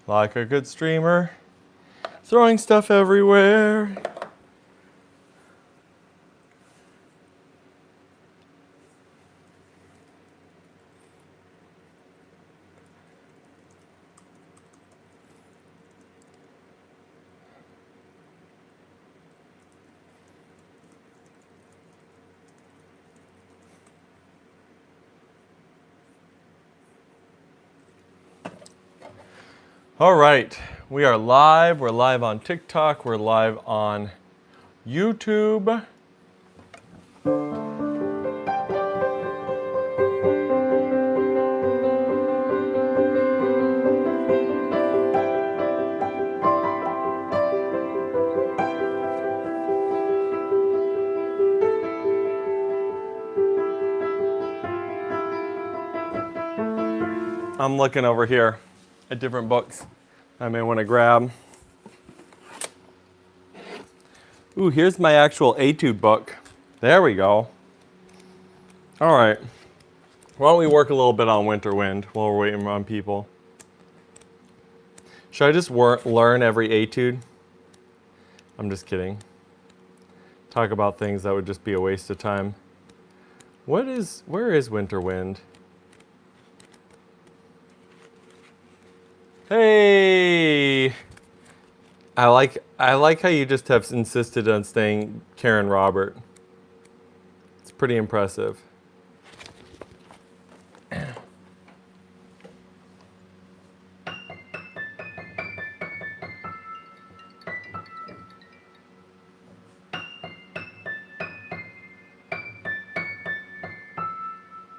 like a good streamer, throwing stuff everywhere. All right, we are live. We're live on TikTok. We're live on YouTube. I'm looking over here at different books I may want to grab. Ooh, here's my actual etude book. There we go. All right. Why don't we work a little bit on Winter Wind while we're waiting on people? Should I just learn every etude? I'm just kidding. Talk about things that would just be a waste of time. Where is Winter Wind? Hey! I like how you just have insisted on staying Karen Robert. It's pretty impressive.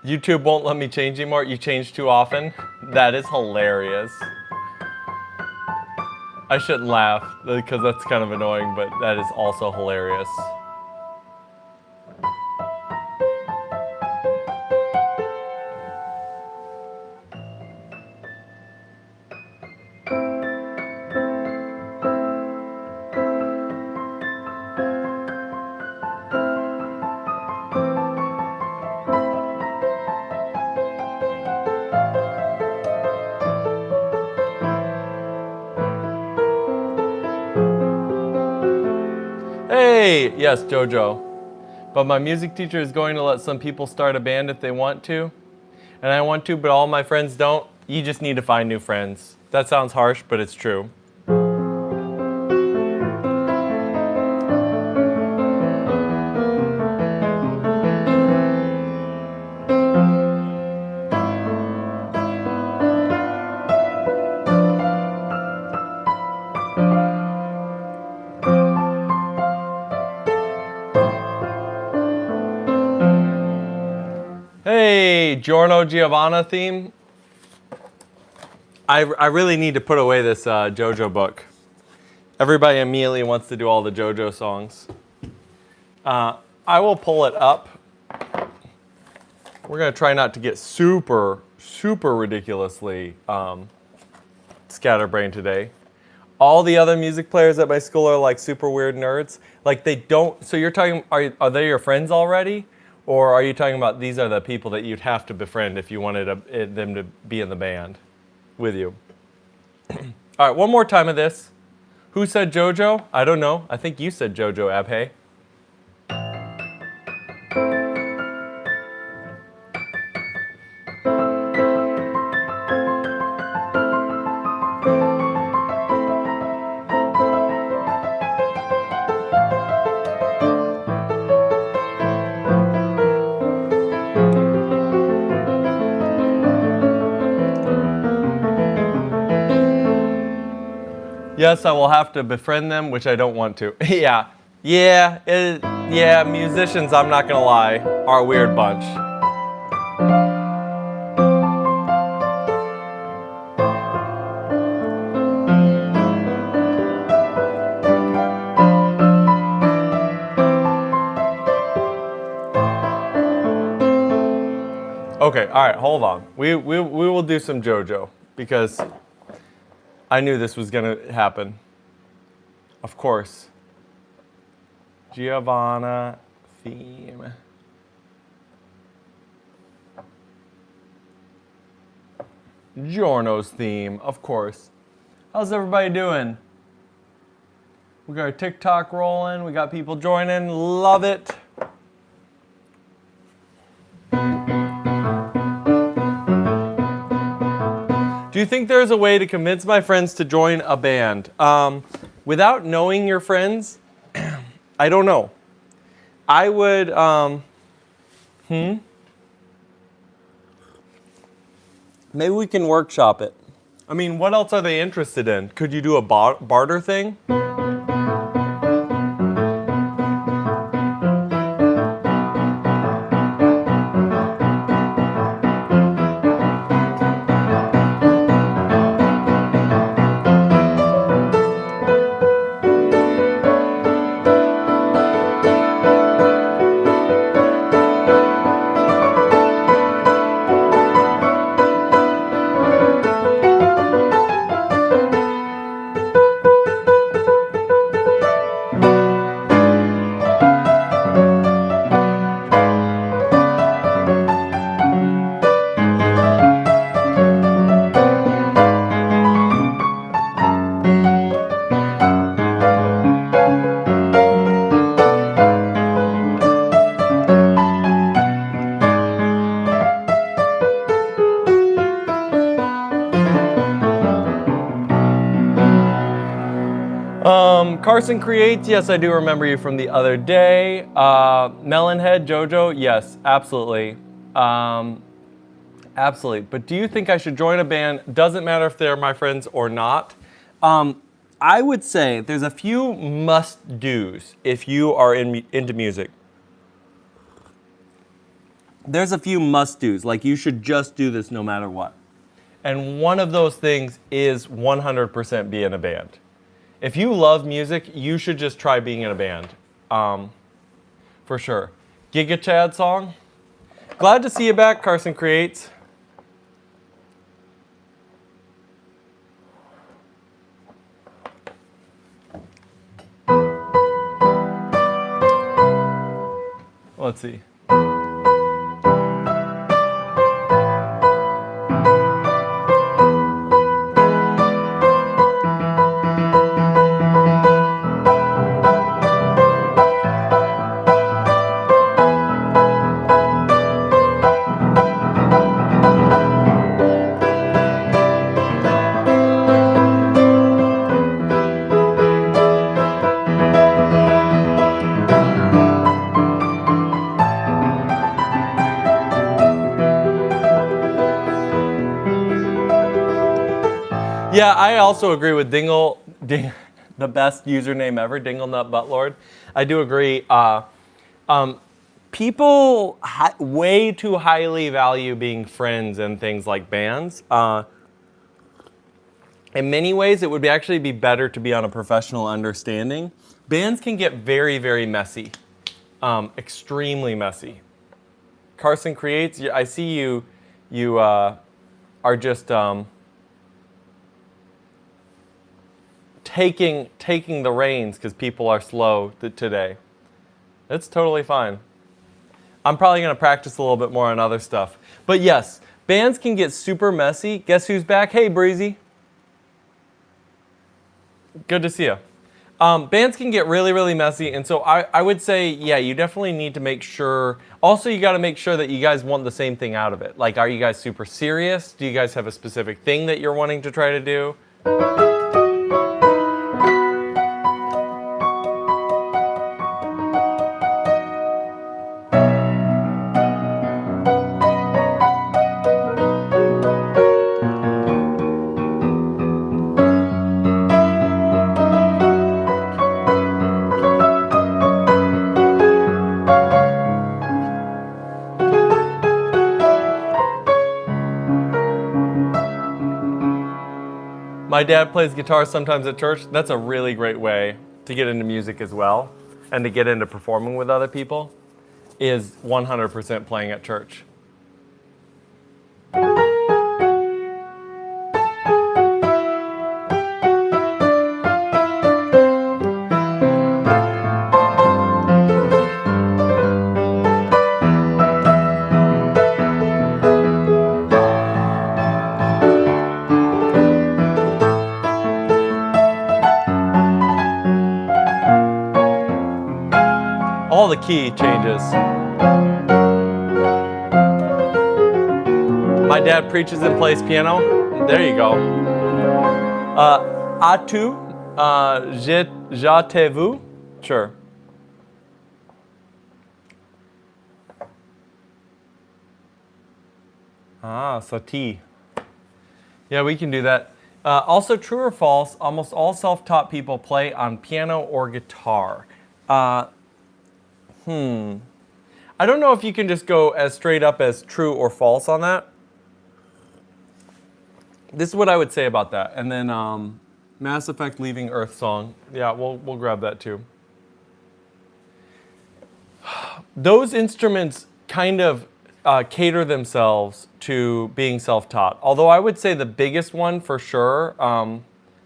YouTube won't let me change anymore. You change too often? That is hilarious. I shouldn't laugh because that's kind of annoying, but that is also hilarious. Hey, yes, Jojo. But my music teacher is going to let some people start a band if they want to. And I want to, but all my friends don't. You just need to find new friends. That sounds harsh, but it's true. Hey, Giorno Giovanna theme. I really need to put away this Jojo book. Everybody immediately wants to do all the Jojo songs. I will pull it up. We're going to try not to get super ridiculously scatterbrained today. All the other music players at my school are like super weird nerds. Like they don't, so you're talking, are they your friends already? Or are you talking about these are the people that you'd have to befriend if you wanted them to be in the band with you? All right, one more time of this. Who said Jojo? I don't know. I think you said Jojo, Abhay. Yes, I will have to befriend them, which I don't want to. Yeah, musicians, I'm not gonna lie, are a weird bunch. Okay, all right, hold on. We will do some Jojo because I knew this was gonna happen. Of course. Giovanna theme. Giorno's theme, of course. How's everybody doing? We got our TikTok rolling. We got people joining. Love it. Do you think there's a way to convince my friends to join a band? Without knowing your friends, I don't know. I would, maybe we can workshop it. I mean, what else are they interested in? Could you do a barter thing? Carson Creates, yes, I do remember you from the other day. Melonhead, Jojo, yes, absolutely. Absolutely. But do you think I should join a band? Doesn't matter if they're my friends or not. I would say there's a few must-dos if you are into music. There's a few must-dos, like you should just do this no matter what. And one of those things is 100% be in a band. If you love music, you should just try being in a band, for sure. Giga Chad song. Glad to see you back, Carson Creates. Let's see. Yeah, I also agree with the best username ever, Dingle Nut Buttlord. I do agree. People way too highly value being friends and things like bands. In many ways, it would actually be better to be on a professional understanding. Bands can get very, very messy, extremely messy. Carson Creates, I see you are just taking the reins because people are slow today. It's totally fine. I'm probably going to practice a little bit more on other stuff. But yes, bands can get super messy. Guess who's back? Hey, Breezy. Good to see you. Bands can get really, really messy. And so I would say, yeah, you definitely need to make sure. Also, you got to make sure that you guys want the same thing out of it. Like, are you guys super serious? Do you guys have a specific thing that you're wanting to try to do? My dad plays guitar sometimes at church. That's a really great way to get into music as well and to get into performing with other people is 100% playing at church. the key changes. My dad preaches and plays piano. There you go. As-tu, je t'ai vu? Sure. So T. Yeah, we can do that. Also, true or false, almost all self-taught people play on piano or guitar. I don't know if you can just go as straight up as true or false on that. This is what I would say about that. And then Mass Effect Leaving Earth song. Yeah, we'll grab that too. Those instruments kind of cater themselves to being self-taught. Although I would say the biggest one for sure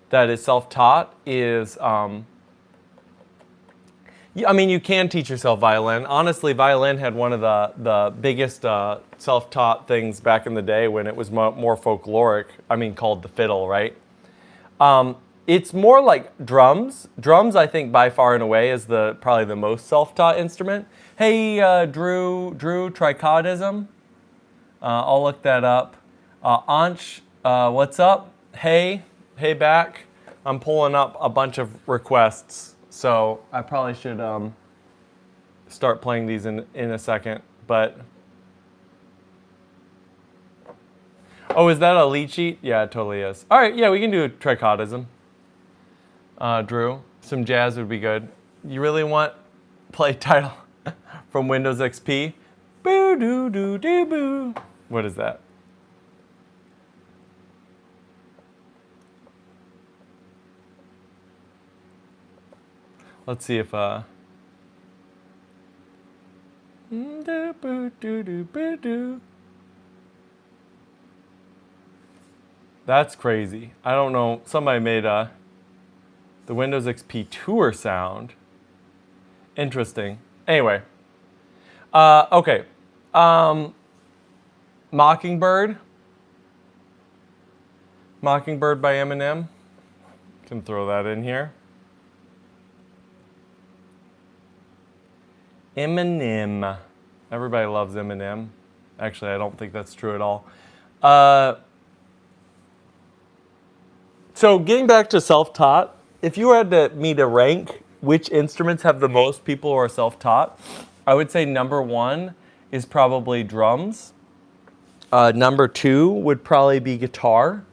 that is self-taught is, I mean, you can teach yourself violin. Honestly, violin had one of the biggest self-taught things back in the day when it was more folkloric. I mean, called the fiddle, right? It's more like drums. Drums, I think, by far and away, is probably the most self-taught instrument. Hey, Drew, trichodism. I'll look that up. Ansh, what's up? Hey back. I'm pulling up a bunch of requests, so I probably should start playing these in a second. But oh, is that a lead sheet? Yeah, it totally is. All right, yeah, we can do trichodism. Drew, some jazz would be good. You really want play title from Windows XP? Boo doo doo doo boo. What is that? Let's see if that's crazy. I don't know. Somebody made the Windows XP tour sound. Interesting. Anyway. Okay. Mockingbird. Mockingbird by Eminem. Can throw that in here. Eminem. Everybody loves Eminem. Actually, I don't think that's true at all. So getting back to self-taught, if you had me to rank which instruments have the most people who are self-taught, I would say number one is probably drums. Number two would probably be guitar.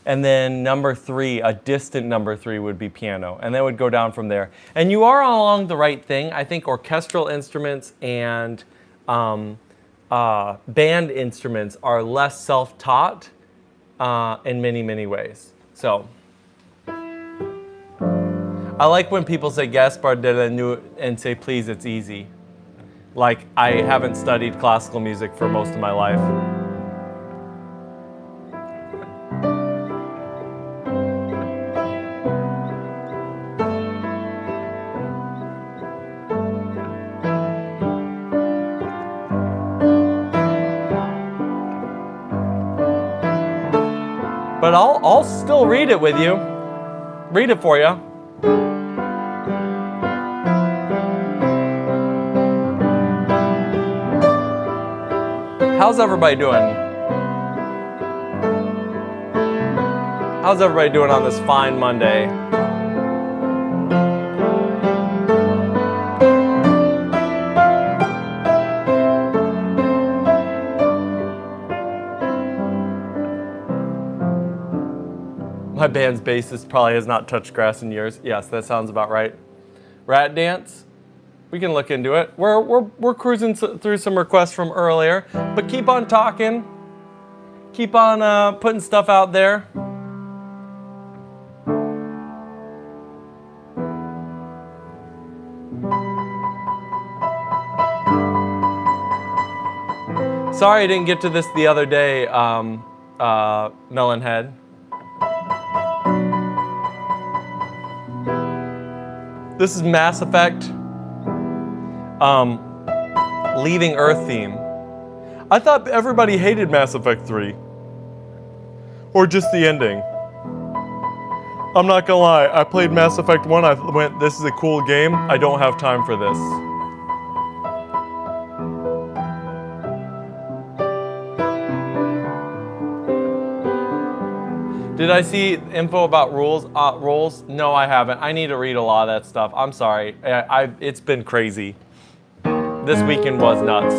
And then number three, a distant number three, would be piano. And then it would go down from there. And you are along the right thing. I think orchestral instruments and band instruments are less self-taught in many, many ways. So I like when people say Gaspard de la Nuit and say, please, it's easy. Like I haven't studied classical music for most of my life. But I'll still read it with you. Read it for you. How's everybody doing? How's everybody doing on this fine Monday? My band's bassist probably has not touched grass in years. Yes, that sounds about right. Rat dance? We can look into it. We're cruising through some requests from earlier, but keep on talking. Keep on putting stuff out there. Sorry I didn't get to this the other day, Melonhead. This is Mass Effect. Leaving Earth theme. I thought everybody hated Mass Effect 3. Or just the ending. I'm not gonna lie, I played Mass Effect 1, I went, this is a cool game, I don't have time for this. Did I see info about rules? Rolls? No, I haven't. I need to read a lot of that stuff. I'm sorry. It's been crazy. This weekend was nuts.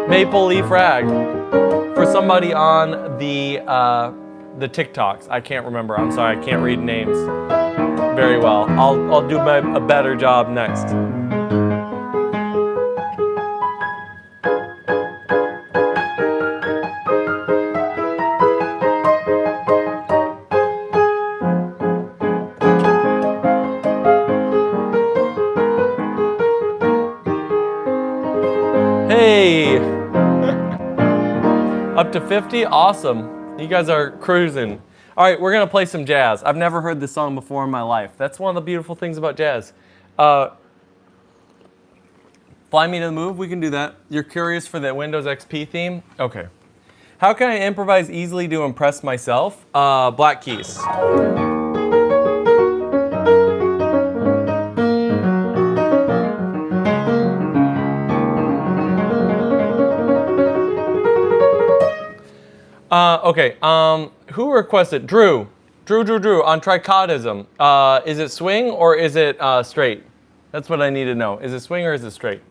Maple leaf rag. For somebody on the TikToks. I can't remember. I'm sorry. I can't read names very well. I'll do a better job next. Hey! Up to 50? Awesome. You guys are cruising. All right, we're going to play some jazz. I've never heard this song before in my life. That's one of the beautiful things about jazz. Fly Me to the Move, we can do that. You're curious for the Windows XP theme? Okay. How can I improvise easily to impress myself? Black keys. Okay, who requested? Drew on trichotism. Is it swing or is it straight? That's what I need to know. Is it swing or is it straight?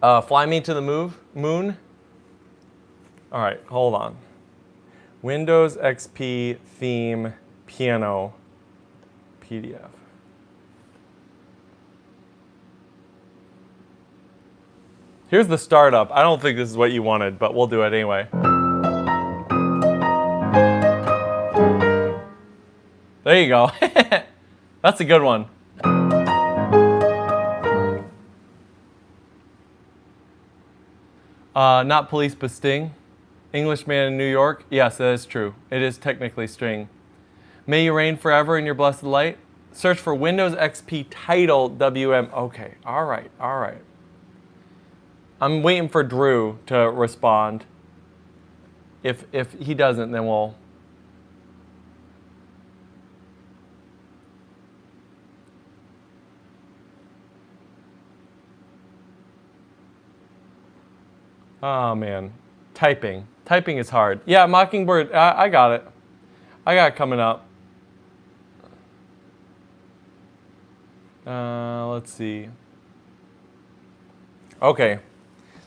Fly Me to the Moon. All right, hold on. Windows XP theme piano PDF. Here's the startup. I don't think this is what you wanted, but we'll do it anyway. There you go. That's a good one. Not police, but sting. Englishman in New York. Yes, that is true. It is technically string. May you reign forever in your blessed light. Search for Windows XP title WM. Okay, all right. I'm waiting for Drew to respond. If he doesn't, then we'll. Oh man, typing is hard. Yeah, Mockingbird, I got it. I got it coming up. Let's see. Okay,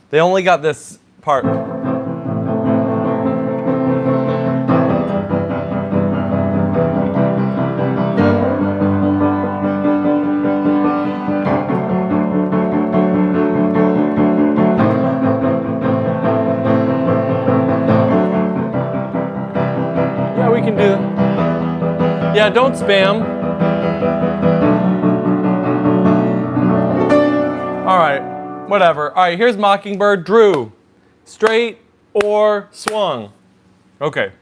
they only got this part. We can do. Yeah, don't spam. All right, whatever. All right, here's Mockingbird. Drew, straight or swung? Okay.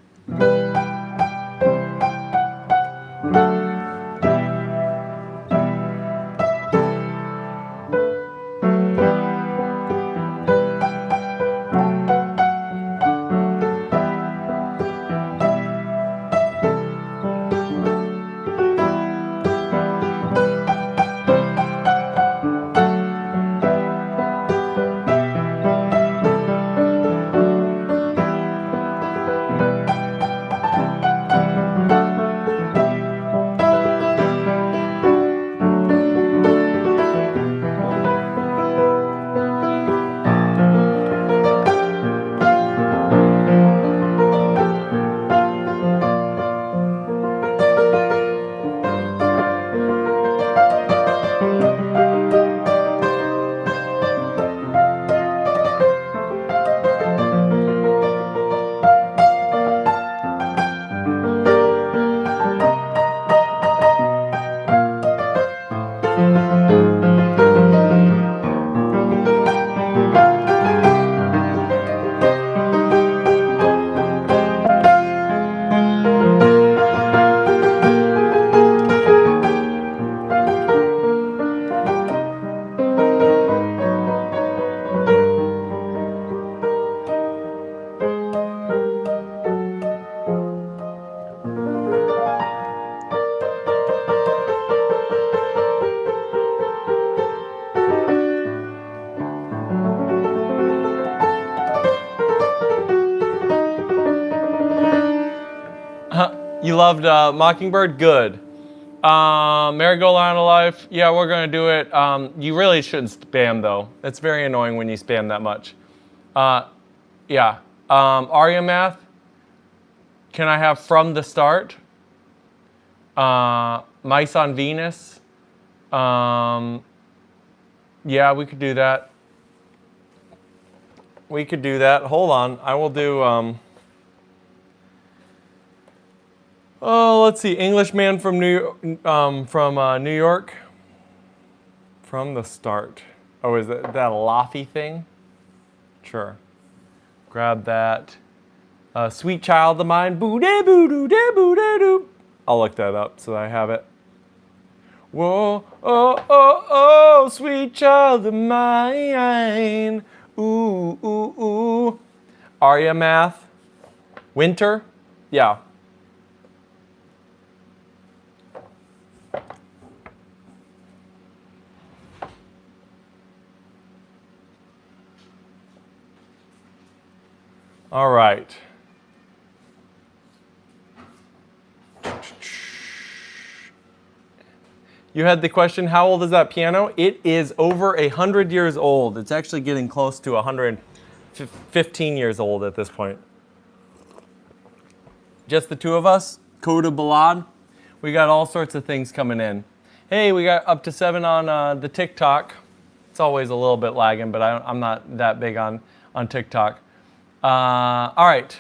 You loved Mockingbird? Good. Merry-Go-Round of Life? Yeah, we're gonna do it. You really shouldn't spam though. It's very annoying when you spam that much. Yeah. Aria Math? Can I have From the Start? Mice on Venus? Yeah, we could do that. We could do that. Hold on. I will do, oh, let's see. Englishman from New York. From the Start. Oh, is that a Laffy thing? Sure. Grab that. Sweet Child of Mine. Boo-de-boo-doo-de-boo-de-doo. I'll look that up so that I have it. Whoa, oh, oh, oh, sweet child of mine. Ooh, ooh, ooh. Aria Math. Winter? Yeah. All right. You had the question, how old is that piano? It is over 100 years old. It's actually getting close to 115 years old at this point. Just the two of us, Coda Ballad. We got all sorts of things coming in. Hey, we got up to 7 on the TikTok. It's always a little bit lagging, but I'm not that big on TikTok. All right.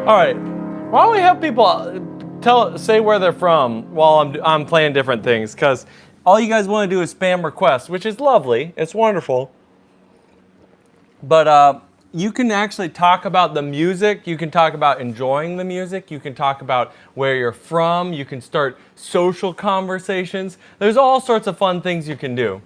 All right. Why don't we have people say where they're from while I'm playing different things? Because all you guys want to do is spam requests, which is lovely. It's wonderful. But you can actually talk about the music. You can talk about enjoying the music. You can talk about where you're from. You can start social conversations. There's all sorts of fun things you can do.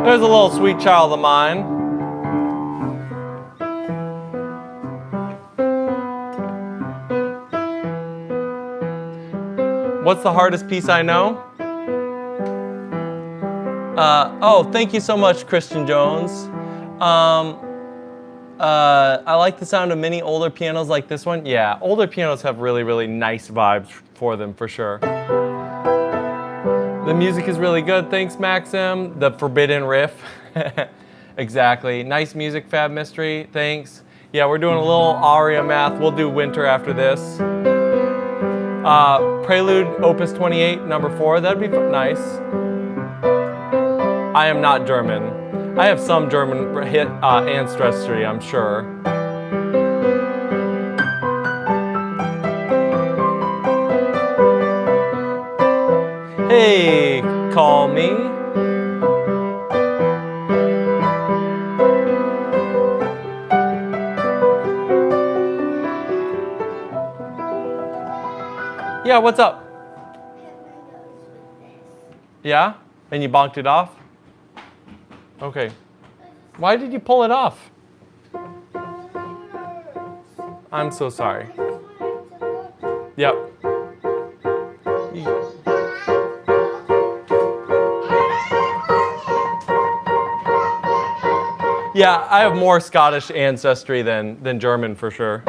There's a little sweet child of mine. What's the hardest piece I know? Oh, thank you so much, Christian Jones. I like the sound of many older pianos like this one. Yeah, older pianos have really, really nice vibes for them, for sure. The music is really good. Thanks, Maxim. The forbidden riff. Exactly. Nice music, Fab Mystery. Thanks. Yeah, we're doing a little aria math. We'll do Winter after this. Prelude, Opus 28, number 4. That'd be nice. I am not German. I have some German hit ancestry, I'm sure. Hey, call me. Yeah, what's up? Yeah? And you bonked it off? Okay. Why did you pull it off? I'm so sorry. Yep. Yeah, I have more Scottish ancestry than German for sure.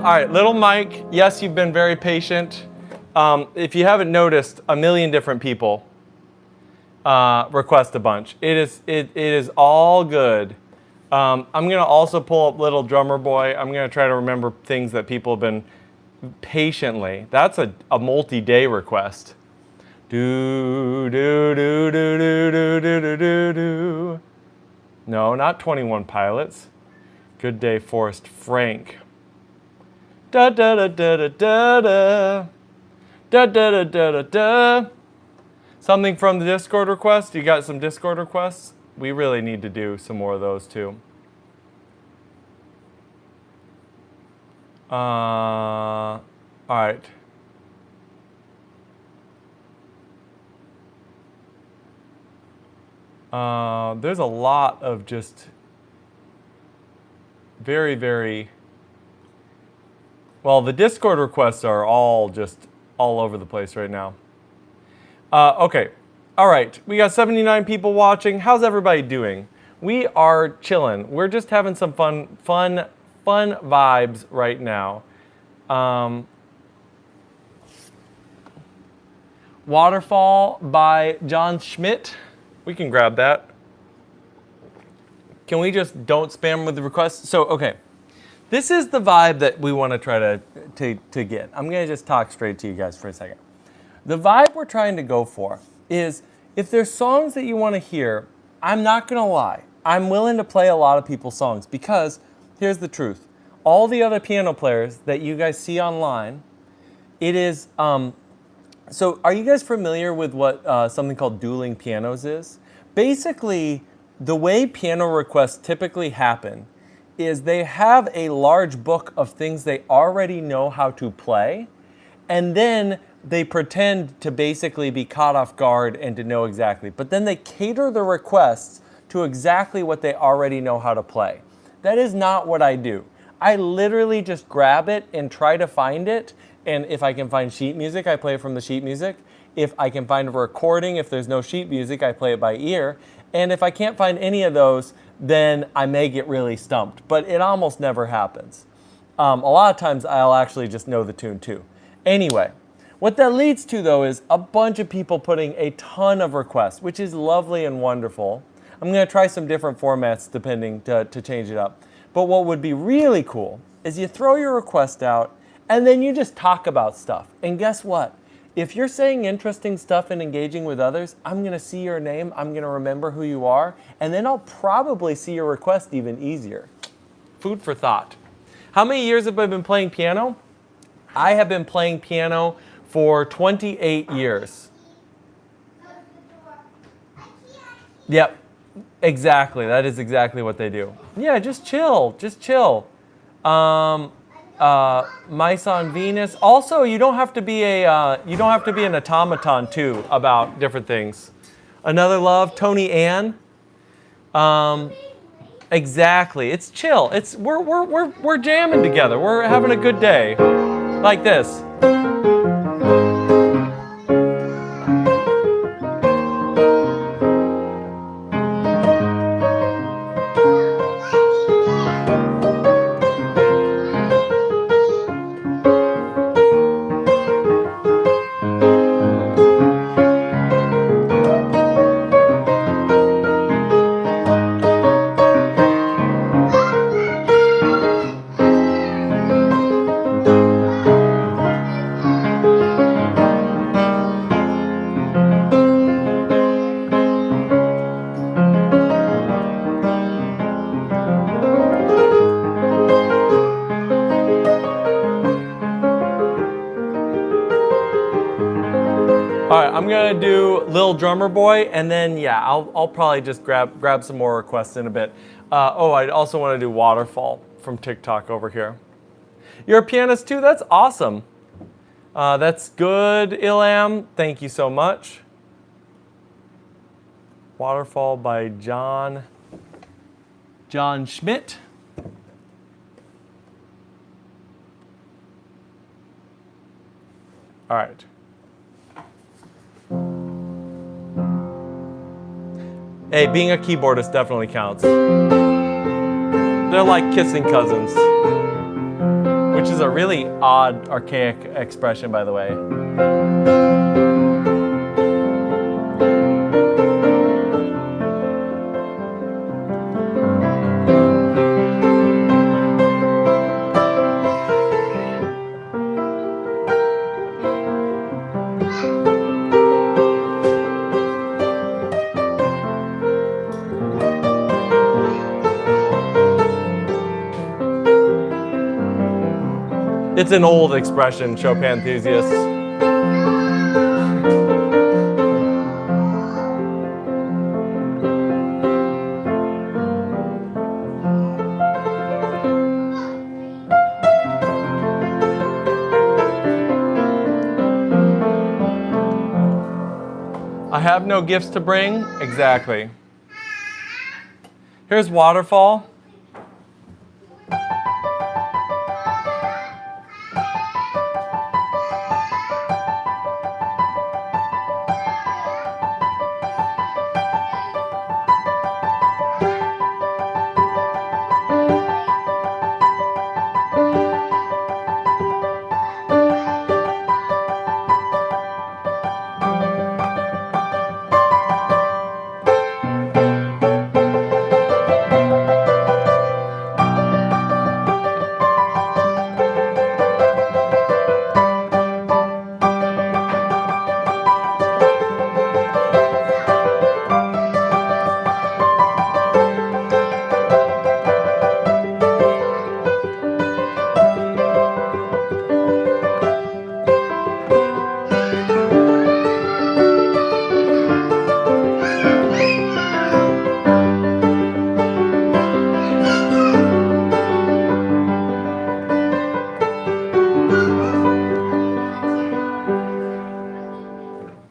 All right, little Mike, yes, you've been very patient. If you haven't noticed, a million different people request a bunch. It is all good. I'm gonna also pull up Little Drummer Boy. I'm gonna try to remember things that people have been patiently. That's a multi-day request. Do do do do do do do do do do. No, not 21 Pilots. Good Day, Forrest Frank. Da da da da da da da da da da da da da. Something from the Discord request. You got some Discord requests? We really need to do some more of those too. All right. There's a lot of just very, very, well, the Discord requests are all just all over the place right now. Okay. All right. We got 79 people watching. How's everybody doing? We are chilling. We're just having some fun vibes right now. Waterfall by John Schmidt. We can grab that. Can we just don't spam with the requests? So, okay. This is the vibe that we want to try to get. I'm going to just talk straight to you guys for a second. The vibe we're trying to go for is, if there's songs that you want to hear, I'm not going to lie. I'm willing to play a lot of people's songs because here's the truth. All the other piano players that you guys see online, it is, so are you guys familiar with what something called dueling pianos is? Basically, the way piano requests typically happen is they have a large book of things they already know how to play, and then they pretend to basically be caught off guard and to know exactly. But then they cater the requests to exactly what they already know how to play. That is not what I do. I literally just grab it and try to find it. And if I can find sheet music, I play it from the sheet music. If I can find a recording, if there's no sheet music, I play it by ear. And if I can't find any of those, then I may get really stumped. But it almost never happens. A lot of times I'll actually just know the tune too. Anyway, what that leads to though is a bunch of people putting a ton of requests, which is lovely and wonderful. I'm going to try some different formats depending to change it up. But what would be really cool is you throw your request out and then you just talk about stuff. And guess what? If you're saying interesting stuff and engaging with others, I'm going to see your name, I'm going to remember who you are, and then I'll probably see your request even easier. Food for thought. How many years have I been playing piano? I have been playing piano for 28 years. Yep, exactly. That is exactly what they do. Yeah, just chill. Just chill. Mice on Venus. Also, you don't have to be an automaton too about different things. Another Love, Tony Ann. Exactly. It's chill. We're jamming together. We're having a good day, like this. I'm gonna do Lil Drummer Boy, and then yeah, I'll probably just grab some more requests in a bit. Oh, I also want to do Waterfall from TikTok over here. You're a pianist too? That's awesome. That's good, Ilam. Thank you so much. Waterfall by John Schmidt. All right. Hey, being a keyboardist definitely counts. They're like kissing cousins, which is a really odd, archaic expression, by the way. It's an old expression, Chopin enthusiasts. I have no gifts to bring. Exactly. Here's Waterfall.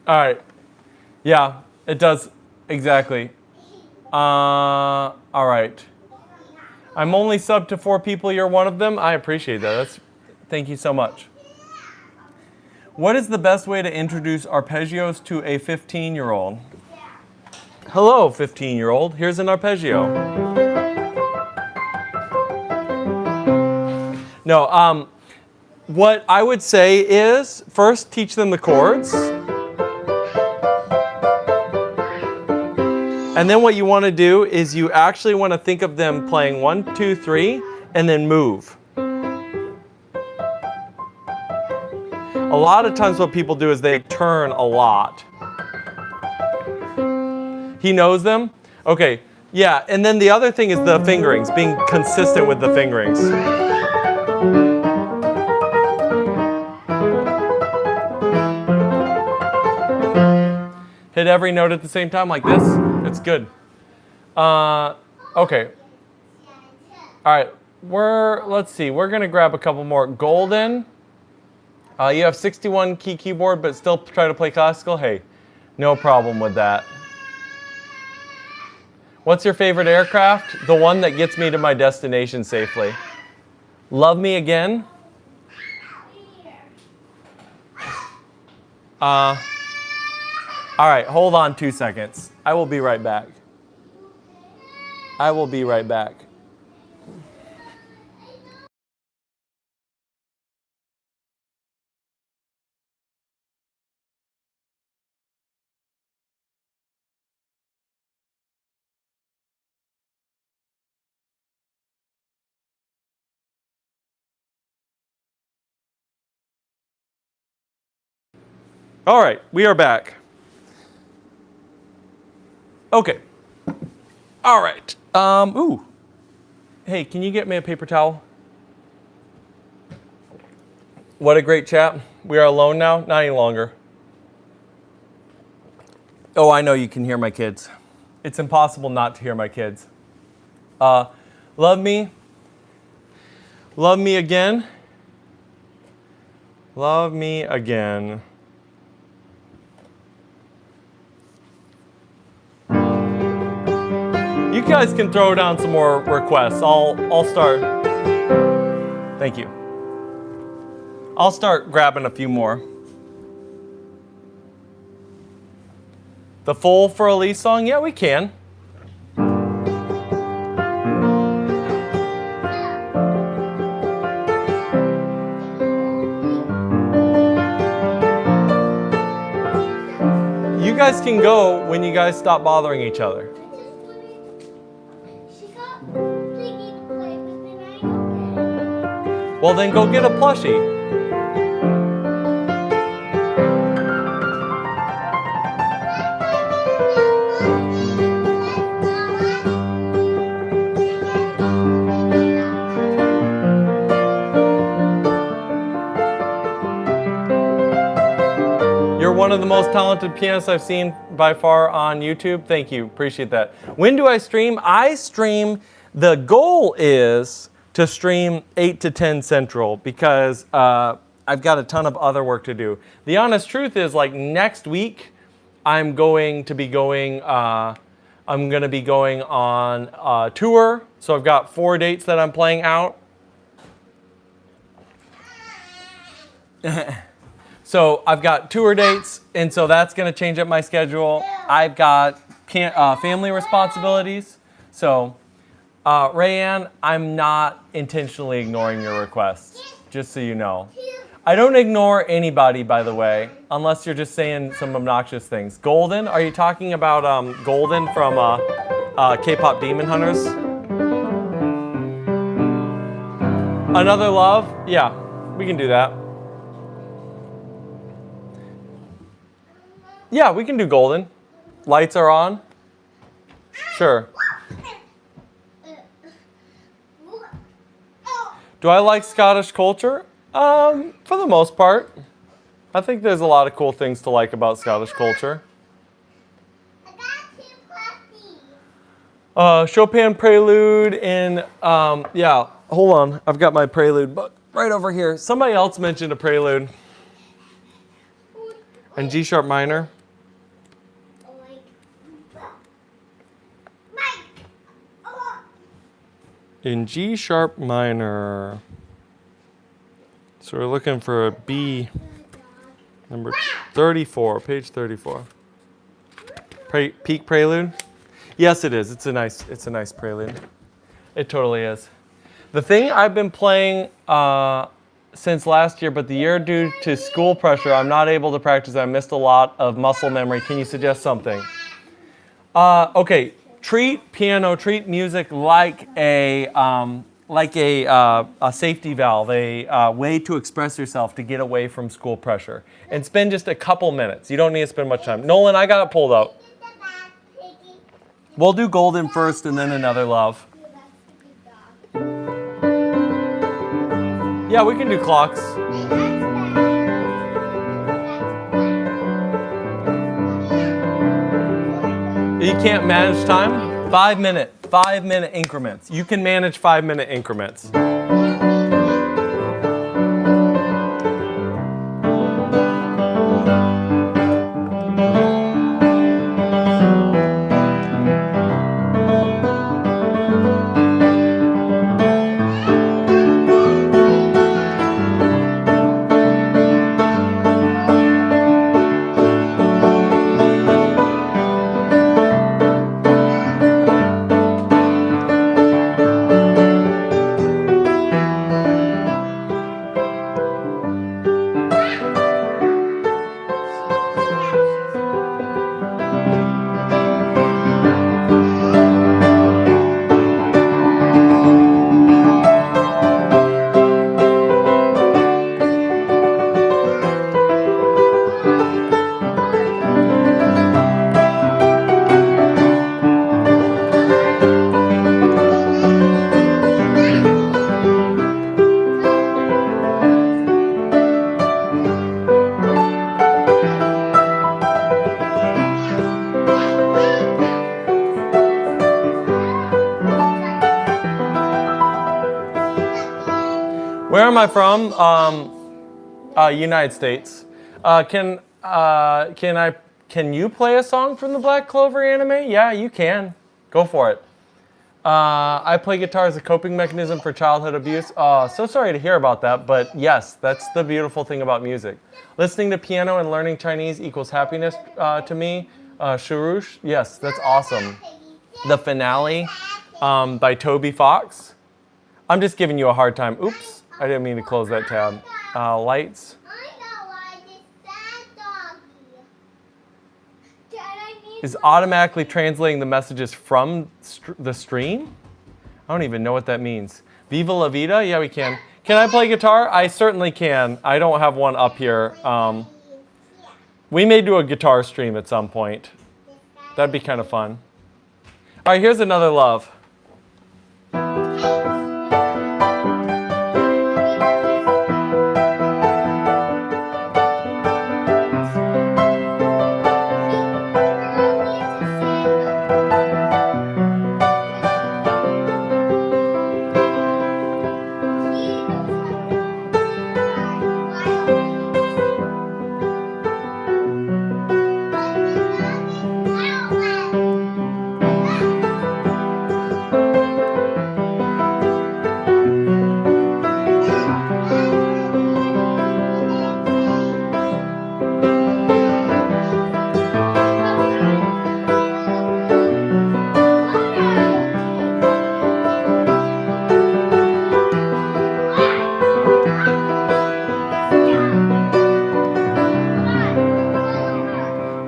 All right. Yeah, it does. Exactly. All right. I'm only subbed to 4 people. You're one of them. I appreciate that. Thank you so much. What is the best way to introduce arpeggios to a 15-year-old? Hello, 15-year-old. Here's an arpeggio. No, what I would say is first teach them the chords. And then what you want to do is you actually want to think of them playing 1, 2, 3, and then move. A lot of times what people do is they turn a lot. He knows them? Okay, yeah, and then the other thing is the fingerings, being consistent with the fingerings. Hit every note at the same time like this. It's good. Okay. All right. Let's see. We're gonna grab a couple more. Golden. You have 61 key keyboard, but still try to play classical. Hey, no problem with that. What's your favorite aircraft? The one that gets me to my destination safely. Love Me Again. All right, hold on 2 seconds. I will be right back. I will be right back. All right, we are back. Okay. All right. Ooh. Hey, can you get me a paper towel? What a great chat. We are alone now? Not any longer. Oh, I know you can hear my kids. It's impossible not to hear my kids. Love Me. Love Me Again. Love Me Again. You guys can throw down some more requests. I'll start. Thank you. I'll start grabbing a few more. The full for Elise song? Yeah, we can. You guys can go when you guys stop bothering each other. Well, then go get a plushie. the most talented pianists I've seen by far on YouTube. Thank you, appreciate that. When do I stream? I stream, the goal is to stream 8 to 10 Central because I've got a ton of other work to do. The honest truth is, like, next week, I'm going to be going on a tour. So I've got 4 dates that I'm playing out. So I've got tour dates, and so that's going to change up my schedule. I've got family responsibilities. So, Rayanne, I'm not intentionally ignoring your request, just so you know. I don't ignore anybody, by the way, unless you're just saying some obnoxious things. Golden, are you talking about Golden from K-pop Demon Hunters? Another Love? Yeah, we can do that. Yeah, we can do Golden. Lights are on? Sure. Do I like Scottish culture? For the most part. I think there's a lot of cool things to like about Scottish culture. Chopin Prelude in, yeah, hold on. I've got my Prelude book right over here. Somebody else mentioned a Prelude. And G sharp minor. In G sharp minor. So we're looking for a B, number 34, page 34. Peak Prelude? Yes, it is. It's a nice prelude. It totally is. The thing I've been playing since last year, but the year due to school pressure, I'm not able to practice. I missed a lot of muscle memory. Can you suggest something? Okay. Treat music like a safety valve, a way to express yourself to get away from school pressure. And spend just a couple minutes. You don't need to spend much time. Nolan, I got it pulled out. We'll do Golden first and then Another Love. Yeah, we can do clocks. You can't manage time? 5 minute increments. You can manage 5 minute increments. Where am I from? United States. Can you play a song from the Black Clover anime? Yeah, you can. Go for it. I play guitar as a coping mechanism for childhood abuse. So sorry to hear about that, but yes, that's the beautiful thing about music. Listening to piano and learning Chinese equals happiness to me. Shurush, yes, that's awesome. The Finale by Toby Fox. I'm just giving you a hard time. Oops. I didn't mean to close that tab. Lights. Is automatically translating the messages from the stream? I don't even know what that means. Viva la vida? Yeah, we can. Can I play guitar? I certainly can. I don't have one up here. We may do a guitar stream at some point. That'd be kind of fun. All right, here's Another Love.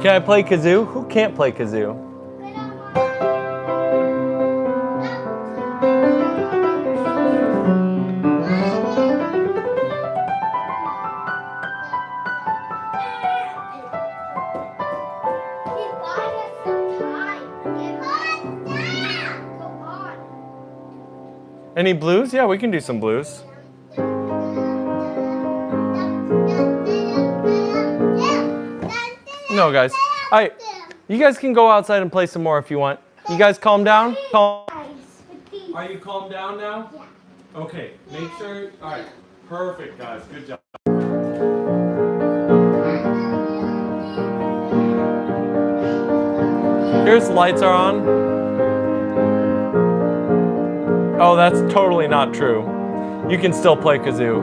Can I play kazoo? Who can't play kazoo? Any blues? Yeah, we can do some blues. No, guys. All right, you guys can go outside and play some more if you want. You guys calm down? Calm. Are you calmed down now? Yeah. Okay, make sure. All right, perfect, guys. Good job. Here's the lights are on. Oh, that's totally not true. You can still play kazoo.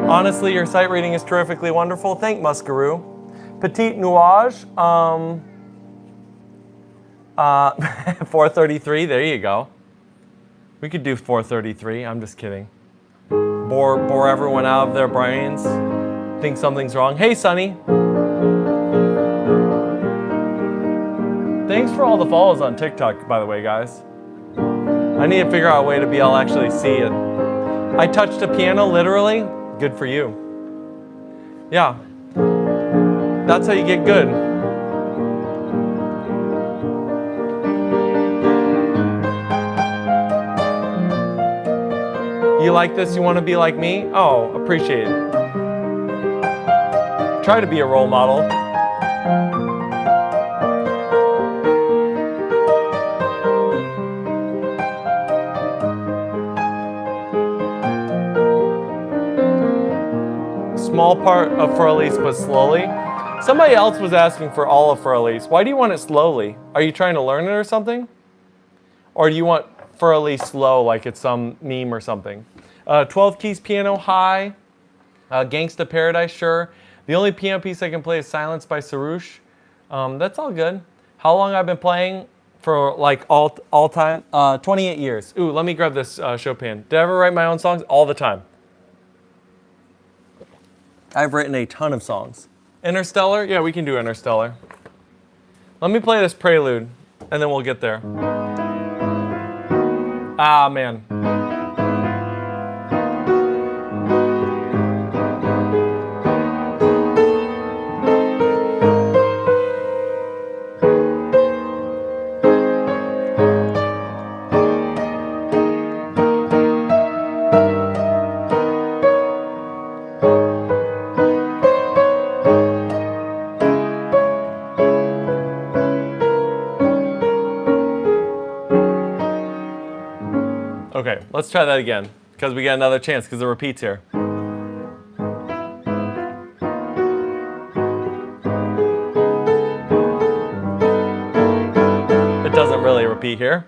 Honestly, your sight reading is terrifically wonderful. Thank Muskaroo. Petite Nuage. 433. There you go. We could do 433. I'm just kidding. Bore everyone out of their brains. Think something's wrong. Hey, Sonny. Thanks for all the follows on TikTok, by the way, guys. I need to figure out a way to be able to actually see it. I touched a piano, literally. Good for you. Yeah. That's how you get good. You like this? You want to be like me? Oh, appreciate it. Try to be a role model. Small part of For Elise, but slowly. Somebody else was asking for all of For Elise. Why do you want it slowly? Are you trying to learn it or something? Or do you want For Elise slow, like it's some meme or something? 12 keys piano, high. Gangsta Paradise, sure. The only piano piece I can play is Silence by Sarouche. That's all good. How long I've been playing for like all time? 28 years. Ooh, let me grab this Chopin. Did I ever write my own songs? All the time. I've written a ton of songs. Interstellar? Yeah, we can do Interstellar. Let me play this prelude, and then we'll get there. Ah, man. Okay, let's try that again, because we got another chance, because it repeats here. It doesn't really repeat here.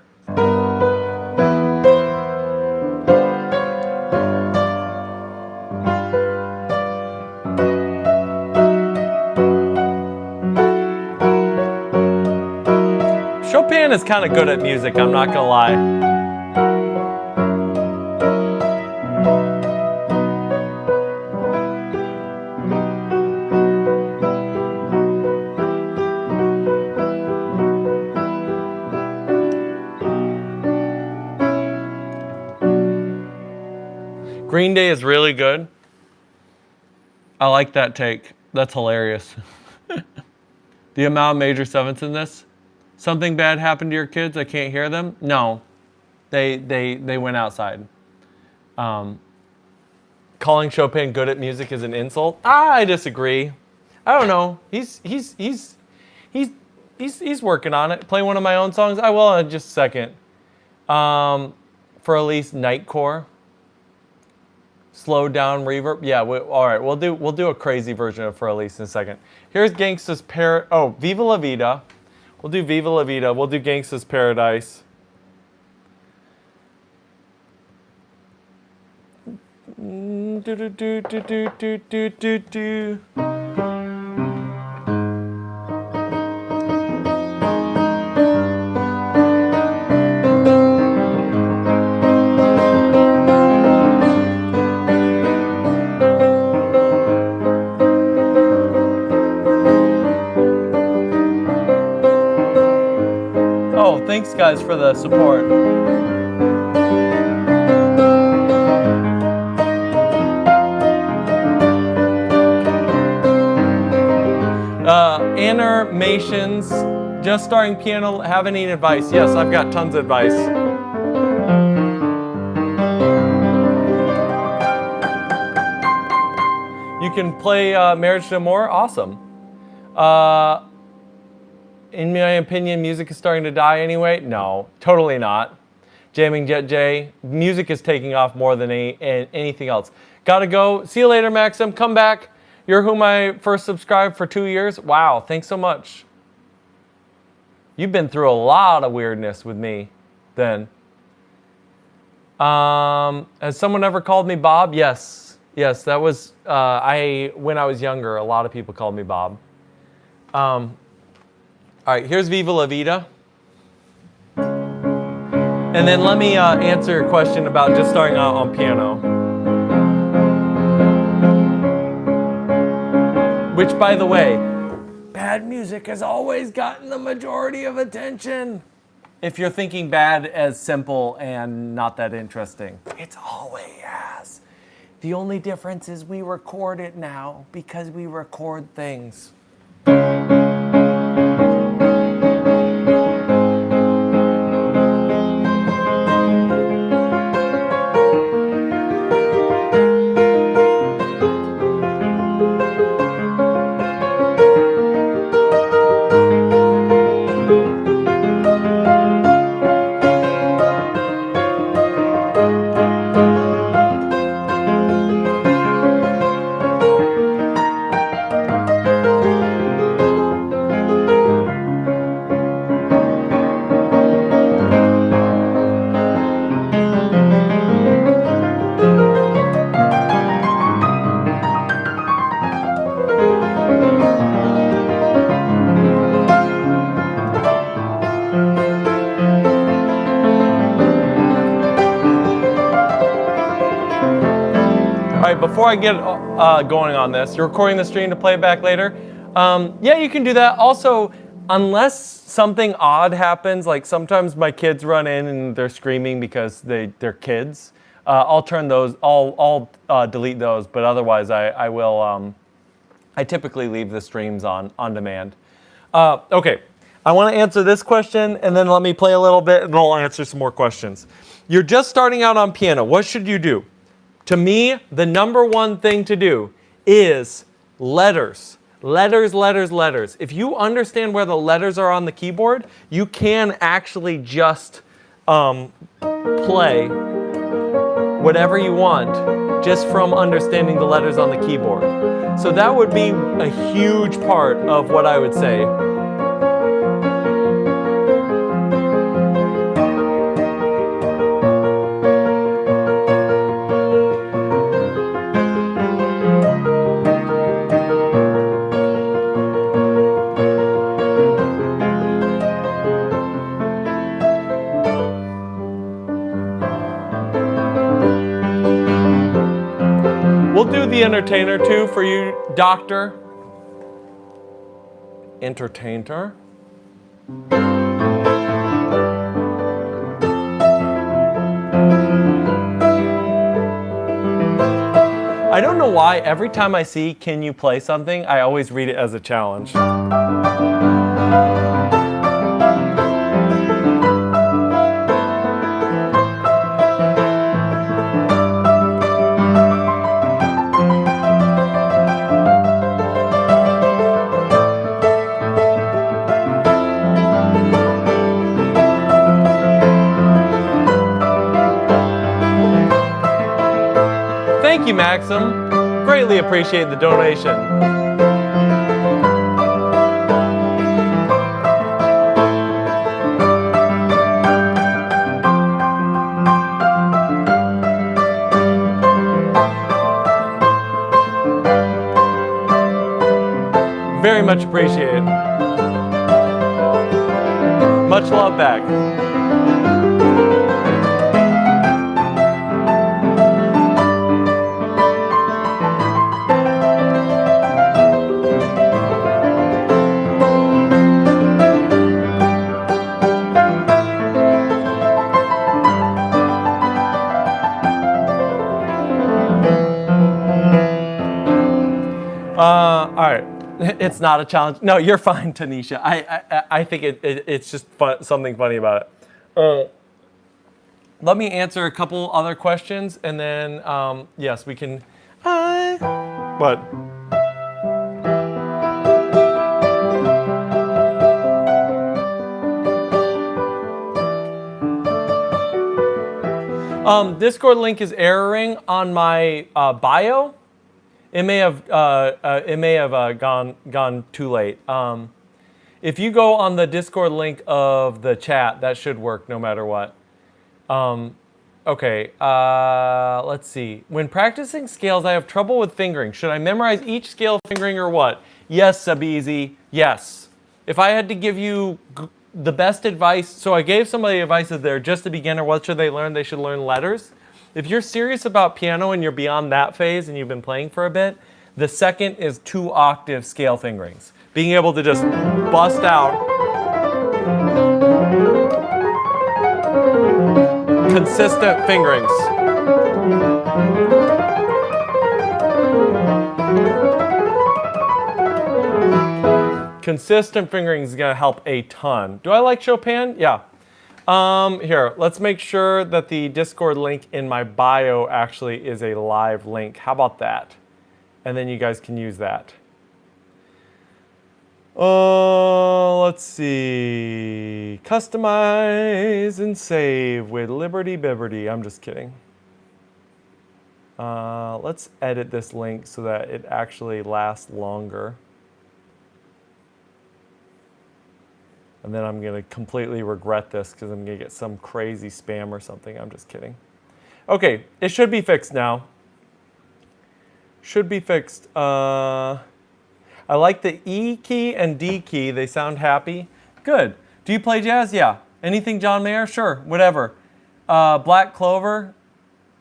Chopin is kind of good at music, I'm not gonna lie. Green Day is really good. I like that take. That's hilarious. The amount of major sevenths in this. Something bad happened to your kids? I can't hear them? No. They went outside. Calling Chopin good at music is an insult? I disagree. I don't know. He's working on it. Play one of my own songs? I will in just a second. For Elise, Nightcore. Slow down reverb. Yeah, all right. We'll do a crazy version of For Elise in a second. Here's Gangsta's Viva La Vida. We'll do Viva La Vida. We'll do Gangsta's Paradise. Thanks, guys, for the support. Animations, just starting piano, have any advice? Yes, I've got tons of advice. You can play Marriage No More, awesome. In my opinion, music is starting to die anyway. No, totally not. Jamming Jet J, music is taking off more than anything else. Gotta go. See you later, Maxim. Come back. You're whom I first subscribed for 2 years. Wow, thanks so much. You've been through a lot of weirdness with me then. Has someone ever called me Bob? Yes. Yes, that was, when I was younger, a lot of people called me Bob. All right, here's Viva La Vida. And then let me answer your question about just starting out on piano. Which, by the way, bad music has always gotten the majority of attention. If you're thinking bad as simple and not that interesting, it's always has. The only difference is we record it now because we record things. Before I get going on this, you're recording the stream to play it back later. Yeah, you can do that. Also, unless something odd happens, like sometimes my kids run in and they're screaming because they're kids, I'll turn those. I'll delete those. But otherwise, I will. I typically leave the streams on demand. Okay, I want to answer this question, and then let me play a little bit, and I'll answer some more questions. You're just starting out on piano. What should you do? To me, the number one thing to do is letters. Letters, letters, letters. If you understand where the letters are on the keyboard, you can actually just play whatever you want just from understanding the letters on the keyboard. So that would be a huge part of what I would say. The entertainer too for you, doctor. Entertainer. I don't know why every time I see "Can you play something?" I always read it as a challenge. Thank you, Maxim. Greatly appreciate the donation. Very much appreciated. Much love back. It's not a challenge. No, you're fine, Tanisha. I think it's just fun, something funny about it. Let me answer a couple other questions, and then yes, we can. What? Discord link is erroring on my bio. It may have gone too late. If you go on the Discord link of the chat, that should work no matter what. Okay, let's see. When practicing scales, I have trouble with fingering. Should I memorize each scale fingering or what? Yes, Sabizi, yes. If I had to give you the best advice, so I gave somebody advice that they're just a beginner, what should they learn? They should learn letters. If you're serious about piano and you're beyond that phase and you've been playing for a bit, the second is 2-octave scale fingerings. Being able to just bust out consistent fingerings. Consistent fingerings is gonna help a ton. Do I like Chopin? Yeah. Here, let's make sure that the Discord link in my bio actually is a live link. How about that? And then you guys can use that. Let's see. Customize and save with Liberty Bibberty. I'm just kidding. Let's edit this link so that it actually lasts longer. And then I'm going to completely regret this because I'm going to get some crazy spam or something. I'm just kidding. Okay, it should be fixed now. Should be fixed. I like the E key and D key. They sound happy. Good. Do you play jazz? Yeah. Anything John Mayer? Sure. Whatever. Black Clover?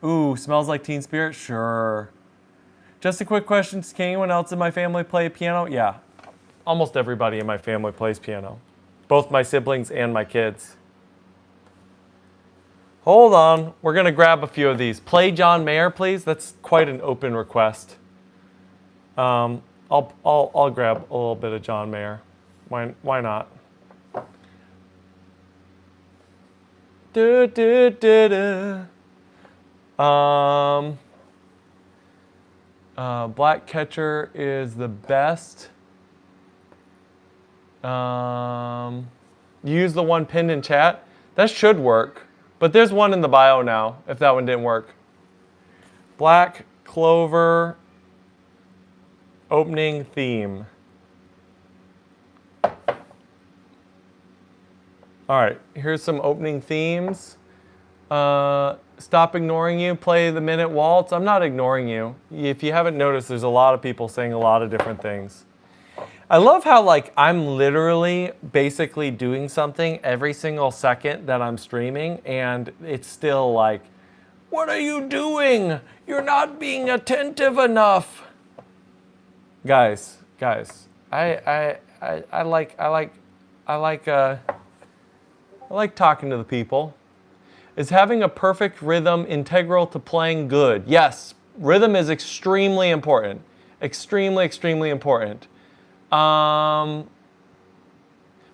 Ooh, smells like Teen Spirit? Sure. Just a quick question. Can anyone else in my family play piano? Yeah. Almost everybody in my family plays piano. Both my siblings and my kids. Hold on. We're going to grab a few of these. Play John Mayer, please. That's quite an open request. I'll grab a little bit of John Mayer. Why not? Black Catcher is the best. Use the one pinned in chat. That should work. But there's one in the bio now, if that one didn't work. Black Clover opening theme. All right, here's some opening themes. Stop Ignoring You, play the Minute Waltz. I'm not ignoring you. If you haven't noticed, there's a lot of people saying a lot of different things. I love how like I'm literally basically doing something every single second that I'm streaming, and it's still like, what are you doing? You're not being attentive enough. Guys, I like talking to the people. Is having a perfect rhythm integral to playing good? Yes, rhythm is extremely important. Extremely, extremely important.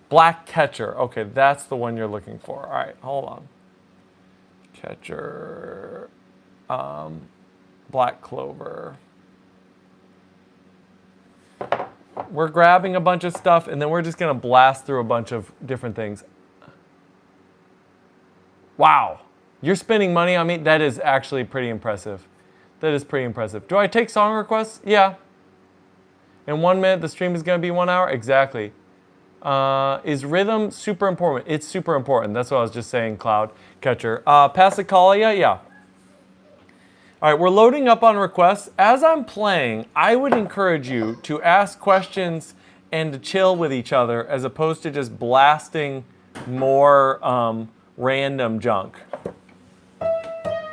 Black Catcher. Okay, that's the one you're looking for. All right, hold on. Catcher. Black Clover. We're grabbing a bunch of stuff, and then we're just going to blast through a bunch of different things. Wow. You're spending money on me? That is actually pretty impressive. That is pretty impressive. Do I take song requests? Yeah. In 1 minute, the stream is going to be 1 hour? Exactly. Is rhythm super important? It's super important. That's what I was just saying, Cloud Catcher. Passacaglia? Yeah. All right, we're loading up on requests. As I'm playing, I would encourage you to ask questions and to chill with each other as opposed to just blasting more random junk.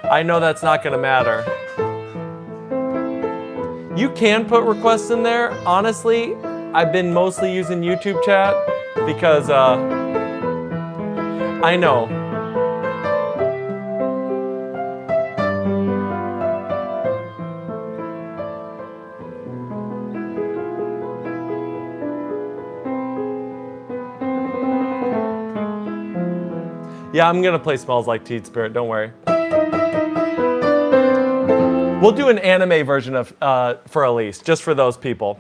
I know that's not going to matter. You can put requests in there. Honestly, I've been mostly using YouTube chat because I know. Yeah, I'm gonna play Smells Like Teen Spirit, don't worry. We'll do an anime version of for Elise, just for those people.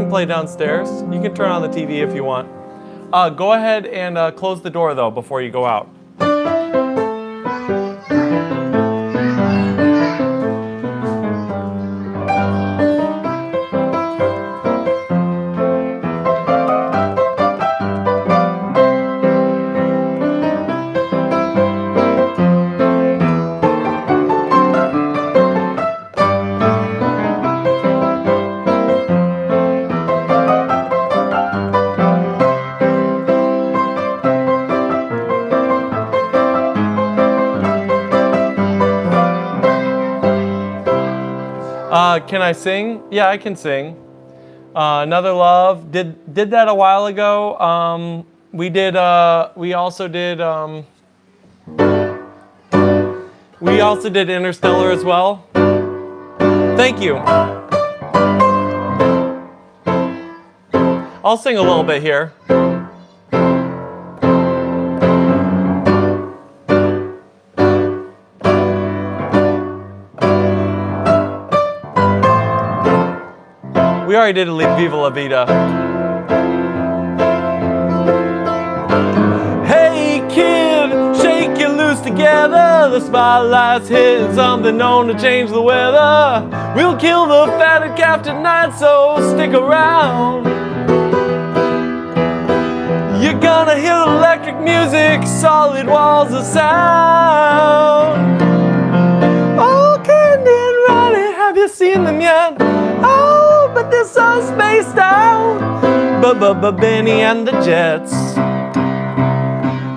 Play downstairs. You can turn on the TV if you want. Go ahead and close the door though before you go out. Can I sing? Yeah, I can sing. Another Love. Did that a while ago. We also did Interstellar as well. Thank you. I'll sing a little bit here. We already did Viva La Vida. Hey kid, shake you loose together. The spotlight's hitting something known to change the weather. We'll kill the fatted calf tonight, so stick around. You're gonna hear electric music, solid walls of sound. Oh, Candy and Ronnie, have you seen them yet? Oh, but they're so spaced out. Benny and the Jets.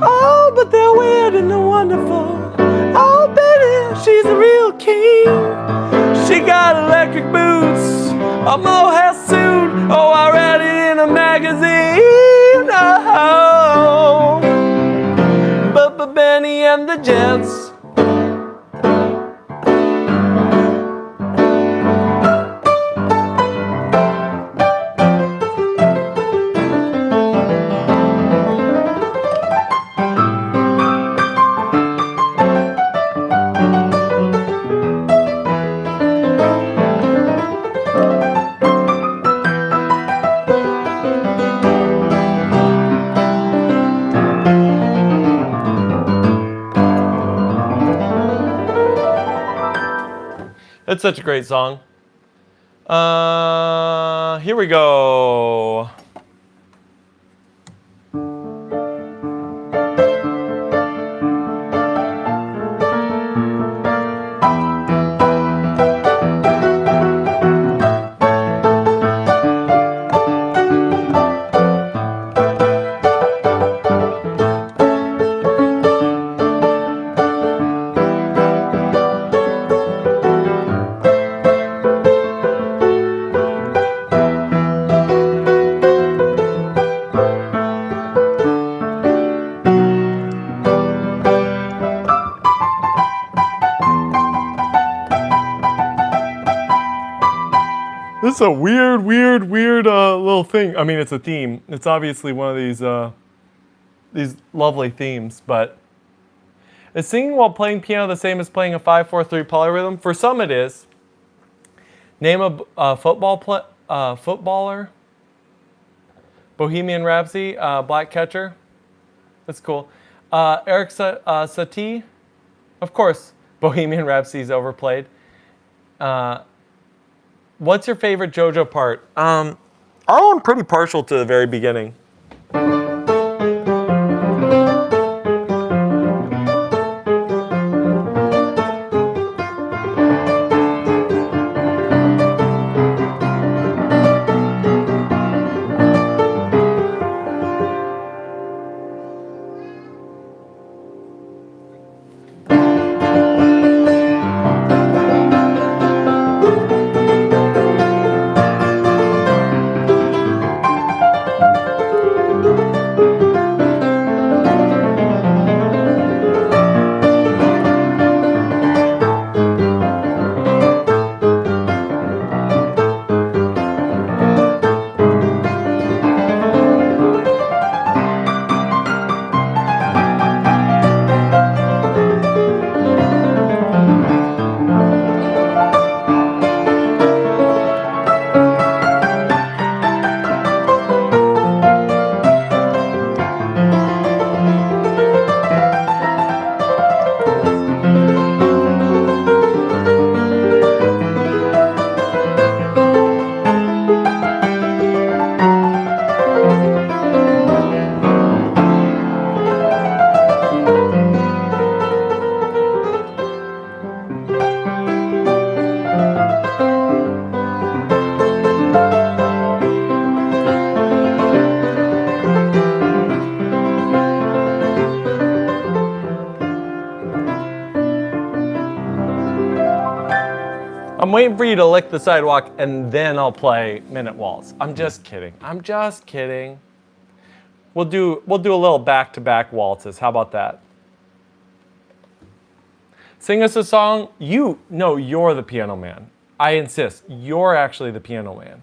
Oh, but they're weird and they're wonderful. Oh, Benny, she's a real king. She got electric boots, a mohair suit. Oh, I read it in a magazine. Oh, but Benny and the Jets. It's such a great song. Here we go. This is a weird little thing. I mean, it's a theme. It's obviously one of these lovely themes, but is singing while playing piano the same as playing a 5/4/3 polyrhythm? For some, it is. Name a footballer. Bohemian Rhapsody, Black Catcher. That's cool. Eric Satie, of course. Bohemian Rhapsody is overplayed. What's your favorite Jojo part? I'm pretty partial to the very beginning. I'm waiting for you to lick the sidewalk and then I'll play Minute Waltz. I'm just kidding. I'm just kidding. We'll do a little back-to-back waltzes. How about that? Sing us a song. You're the piano man. I insist. You're actually the piano man.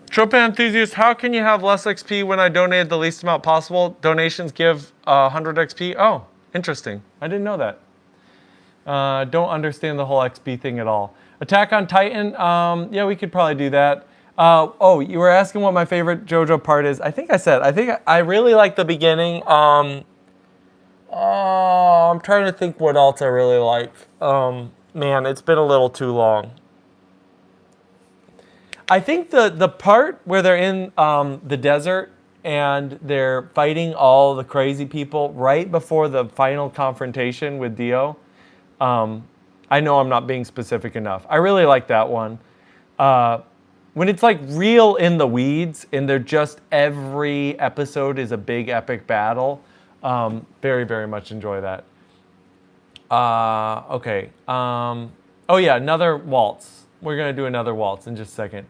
Chopin enthusiast, how can you have less XP when I donated the least amount possible? Donations give 100 XP. Oh, interesting. I didn't know that. Don't understand the whole XP thing at all. Attack on Titan. Yeah, we could probably do that. Oh, you were asking what my favorite JoJo part is. I think I really like the beginning. I'm trying to think what else I really like. Man, it's been a little too long. I think the part where they're in the desert and they're fighting all the crazy people right before the final confrontation with Dio. I know I'm not being specific enough. I really like that one. When it's like real in the weeds and they're just every episode is a big epic battle. Very, very much enjoy that. Okay. Oh yeah, another waltz. We're going to do another waltz in just a second.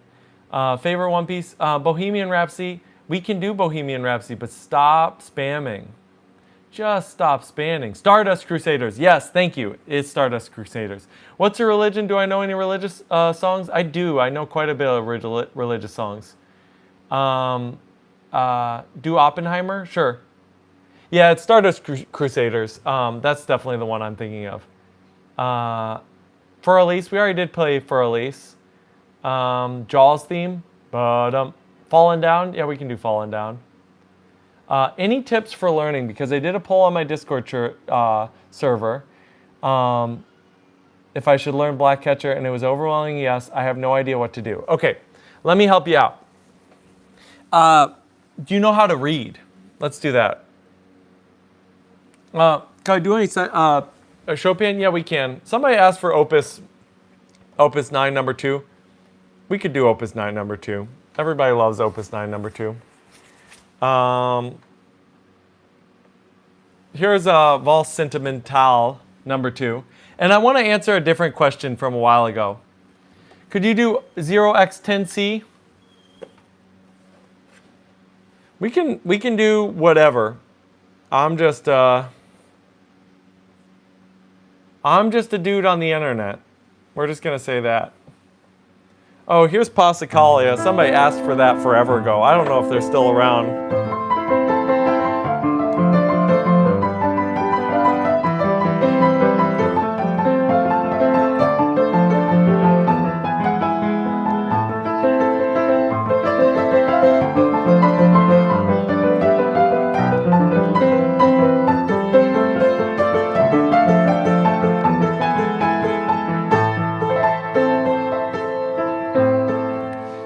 Favorite One Piece? Bohemian Rhapsody. We can do Bohemian Rhapsody, but stop spamming. Just stop spamming. Stardust Crusaders. Yes, thank you. It's Stardust Crusaders. What's your religion? Do I know any religious songs? I do. I know quite a bit of religious songs. Do Oppenheimer? Sure. Yeah, it's Stardust Crusaders. That's definitely the one I'm thinking of. For Elise, we already did play For Elise. Jaws theme. Fallen Down. Yeah, we can do Fallen Down. Any tips for learning? Because I did a poll on my Discord server. If I should learn Black Catcher, and it was overwhelming yes. I have no idea what to do. Okay, let me help you out. Do you know how to read? Let's do that. Can I do any Chopin? Yeah, we can. Somebody asked for Opus 9 number 2. We could do Opus 9 number 2. Everybody loves Opus 9 number 2. Here's a Valse Sentimentale number 2. And I want to answer a different question from a while ago. Could you do 0x10C? We can do whatever. I'm just a dude on the internet. We're just gonna say that. Oh, here's Passacaglia. Somebody asked for that forever ago. I don't know if they're still around.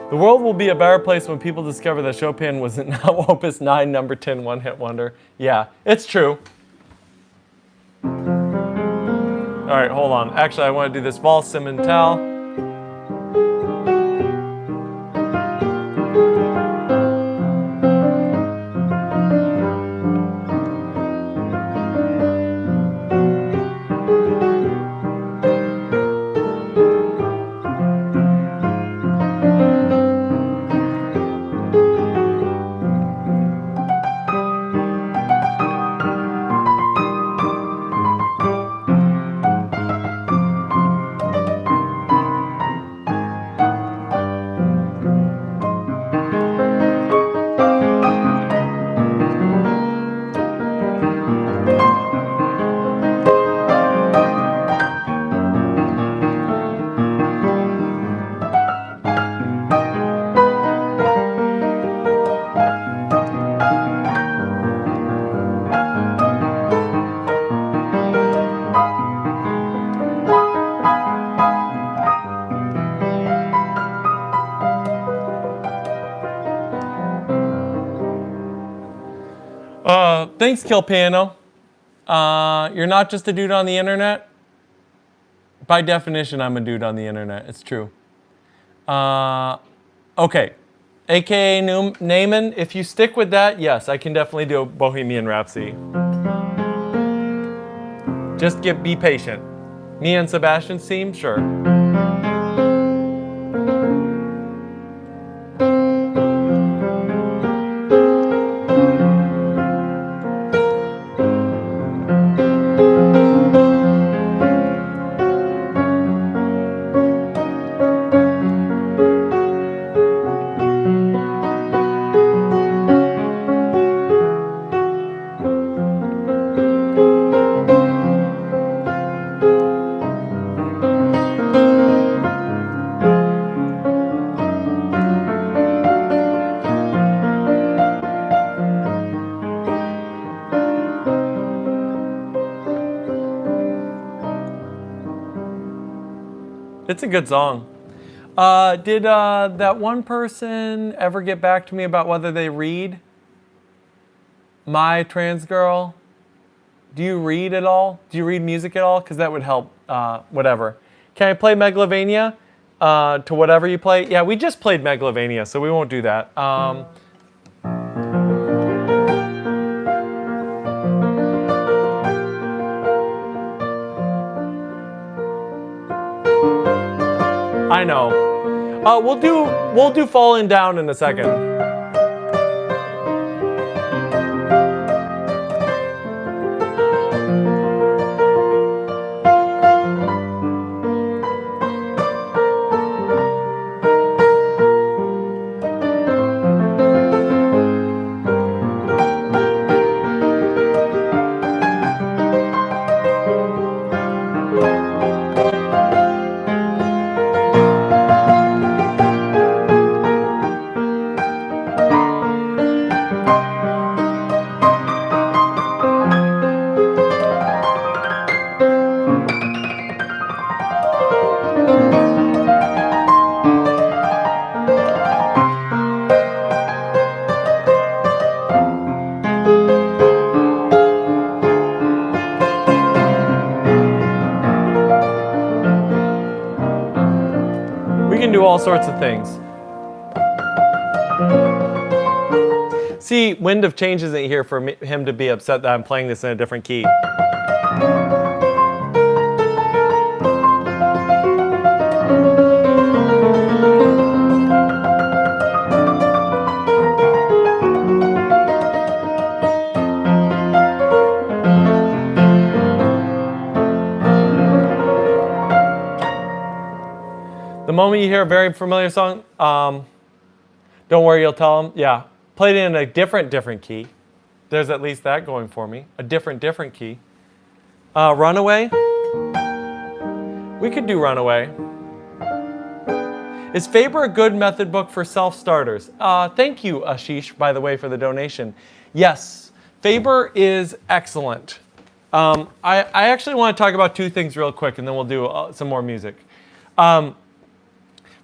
The world will be a better place when people discover that Chopin was not Opus 9 number 10 one-hit wonder. Yeah, it's true. All right, hold on. Actually, I want to do this Valse Sentimentale. Thanks, Kill Piano. You're not just a dude on the internet. By definition, I'm a dude on the internet. It's true. Okay. AKA Naaman, if you stick with that, yes, I can definitely do a Bohemian Rhapsody. Just be patient. Me and Sebastian's team, sure. It's a good song. Did that one person ever get back to me about whether they read? My trans girl? Do you read at all? Do you read music at all? Because that would help, whatever. Can I play Megalovania to whatever you play? Yeah, we just played Megalovania, so we won't do that. I know. We'll do Falling Down in a second. can do all sorts of things. See, Wind of Change isn't here for him to be upset that I'm playing this in a different key. The moment you hear a very familiar song, don't worry, you'll tell them, yeah, played it in a different key. There's at least that going for me. A different key. Runaway. We could do Runaway. Is Faber a good method book for self-starters? Thank you, Ashish, by the way, for the donation. Yes, Faber is excellent. I actually want to talk about two things real quick, and then we'll do some more music.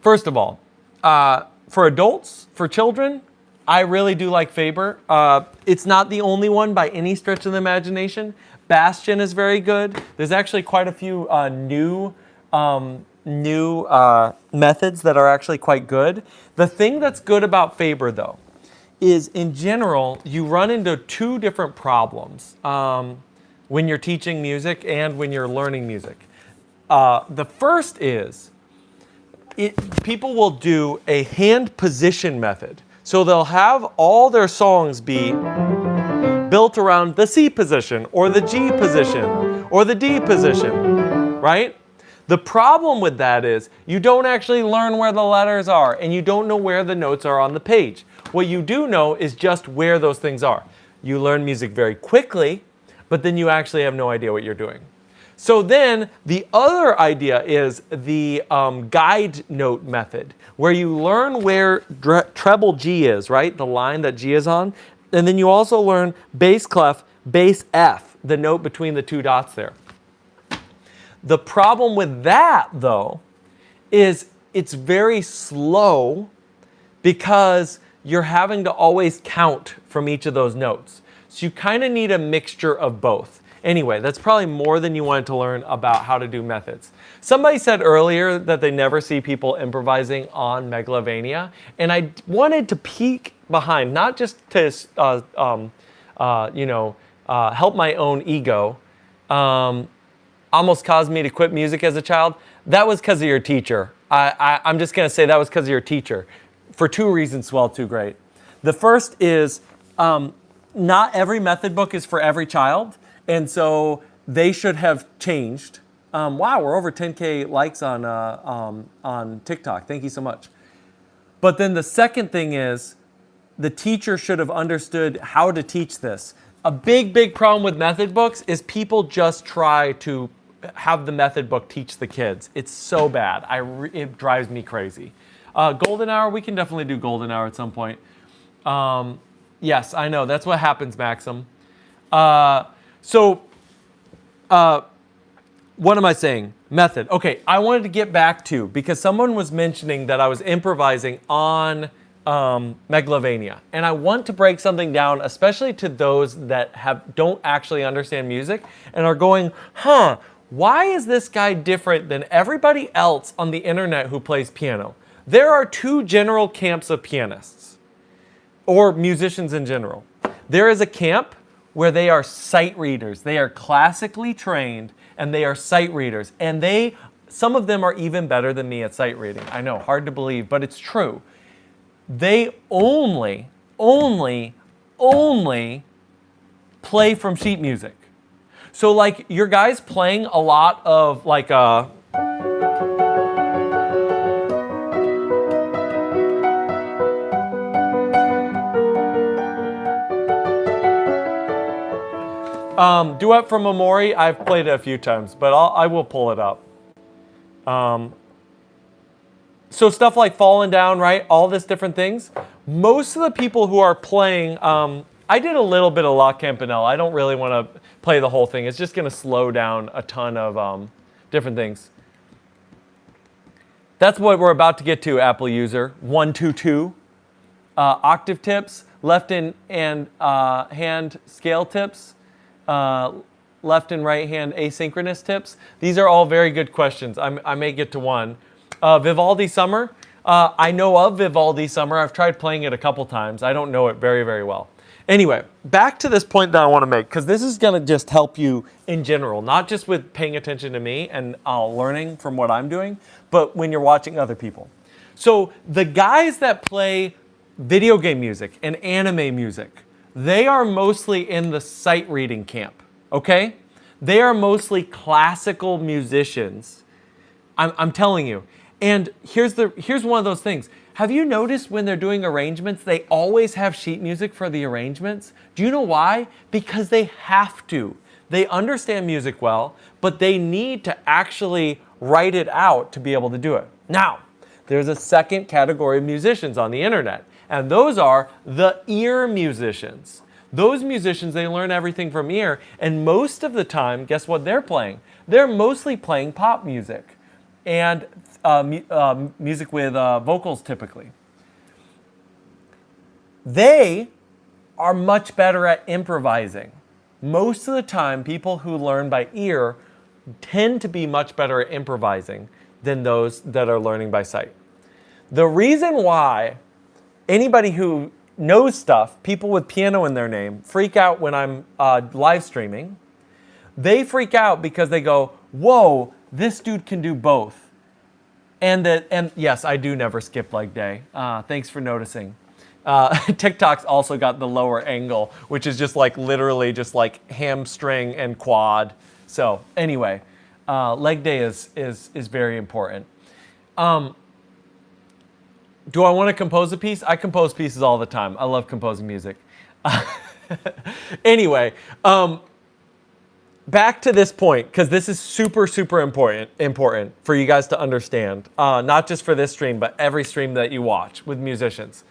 First of all, for adults, for children, I really do like Faber. It's not the only one by any stretch of the imagination. Bastion is very good. There's actually quite a few new methods that are actually quite good. The thing that's good about Faber, though, is in general, you run into two different problems when you're teaching music and when you're learning music. The first is, people will do a hand position method. So they'll have all their songs be built around the C position or the G position or the D position, right? The problem with that is you don't actually learn where the letters are and you don't know where the notes are on the page. What you do know is just where those things are. You learn music very quickly, but then you actually have no idea what you're doing. So then the other idea is the guide note method, where you learn where treble G is, right? The line that G is on. And then you also learn bass clef, bass F, the note between the two dots there. The problem with that, though, is it's very slow because you're having to always count from each of those notes. So you kind of need a mixture of both. Anyway, that's probably more than you wanted to learn about how to do methods. Somebody said earlier that they never see people improvising on Megalovania, and I wanted to peek behind, not just to help my own ego. Almost caused me to quit music as a child. That was because of your teacher. I'm just going to say that was because of your teacher, for two reasons. Well, too great. The first is not every method book is for every child. And so they should have changed. Wow, we're over 10K likes on TikTok. Thank you so much. But then the second thing is the teacher should have understood how to teach this. A big problem with method books is people just try to have the method book teach the kids. It's so bad. It drives me crazy. Golden Hour, we can definitely do Golden Hour at some point. Yes, I know. That's what happens, Maxim. So, what am I saying? Method. Okay, I wanted to get back to, because someone was mentioning that I was improvising on Megalovania. And I want to break something down, especially to those that don't actually understand music and are going, why is this guy different than everybody else on the internet who plays piano? There are two general camps of pianists, or musicians in general. There is a camp where they are sight readers. They are classically trained and they are sight readers. And some of them are even better than me at sight reading. I know, hard to believe, but it's true. They only play from sheet music. So like your guys playing a lot of like Duet from Amori, I've played it a few times, but I will pull it up. So stuff like Falling Down, right? All this different things. Most of the people who are playing, I did a little bit of La Campanella. I don't really want to play the whole thing. It's just going to slow down a ton of different things. That's what we're about to get to, Apple user. 122. Octave tips, left and hand scale tips. Left and right hand asynchronous tips. These are all very good questions. I may get to one. Vivaldi Summer. I know of Vivaldi Summer. I've tried playing it a couple times. I don't know it very, very well. Anyway, back to this point that I want to make, because this is going to just help you in general, not just with paying attention to me and learning from what I'm doing, but when you're watching other people. So the guys that play video game music and anime music, they are mostly in the sight reading camp, okay? They are mostly classical musicians. I'm telling you. And here's one of those things. Have you noticed when they're doing arrangements, they always have sheet music for the arrangements? Do you know why? Because they have to. They understand music well, but they need to actually write it out to be able to do it. Now, there's a second category of musicians on the internet, and those are the ear musicians. Those musicians, they learn everything from ear, and most of the time, guess what they're playing? They're mostly playing pop music and music with vocals typically. They are much better at improvising. Most of the time, people who learn by ear tend to be much better at improvising than those that are learning by sight. The reason why anybody who knows stuff, people with piano in their name, freak out when I'm live streaming, they freak out because they go, whoa, this dude can do both. And yes, I do never skip leg day. Thanks for noticing. TikTok's also got the lower angle, which is just like literally just like hamstring and quad. So anyway, leg day is very important. Do I want to compose a piece? I compose pieces all the time. I love composing music. Anyway, back to this point, because this is super, super important for you guys to understand, not just for this stream, but every stream that you watch with musicians.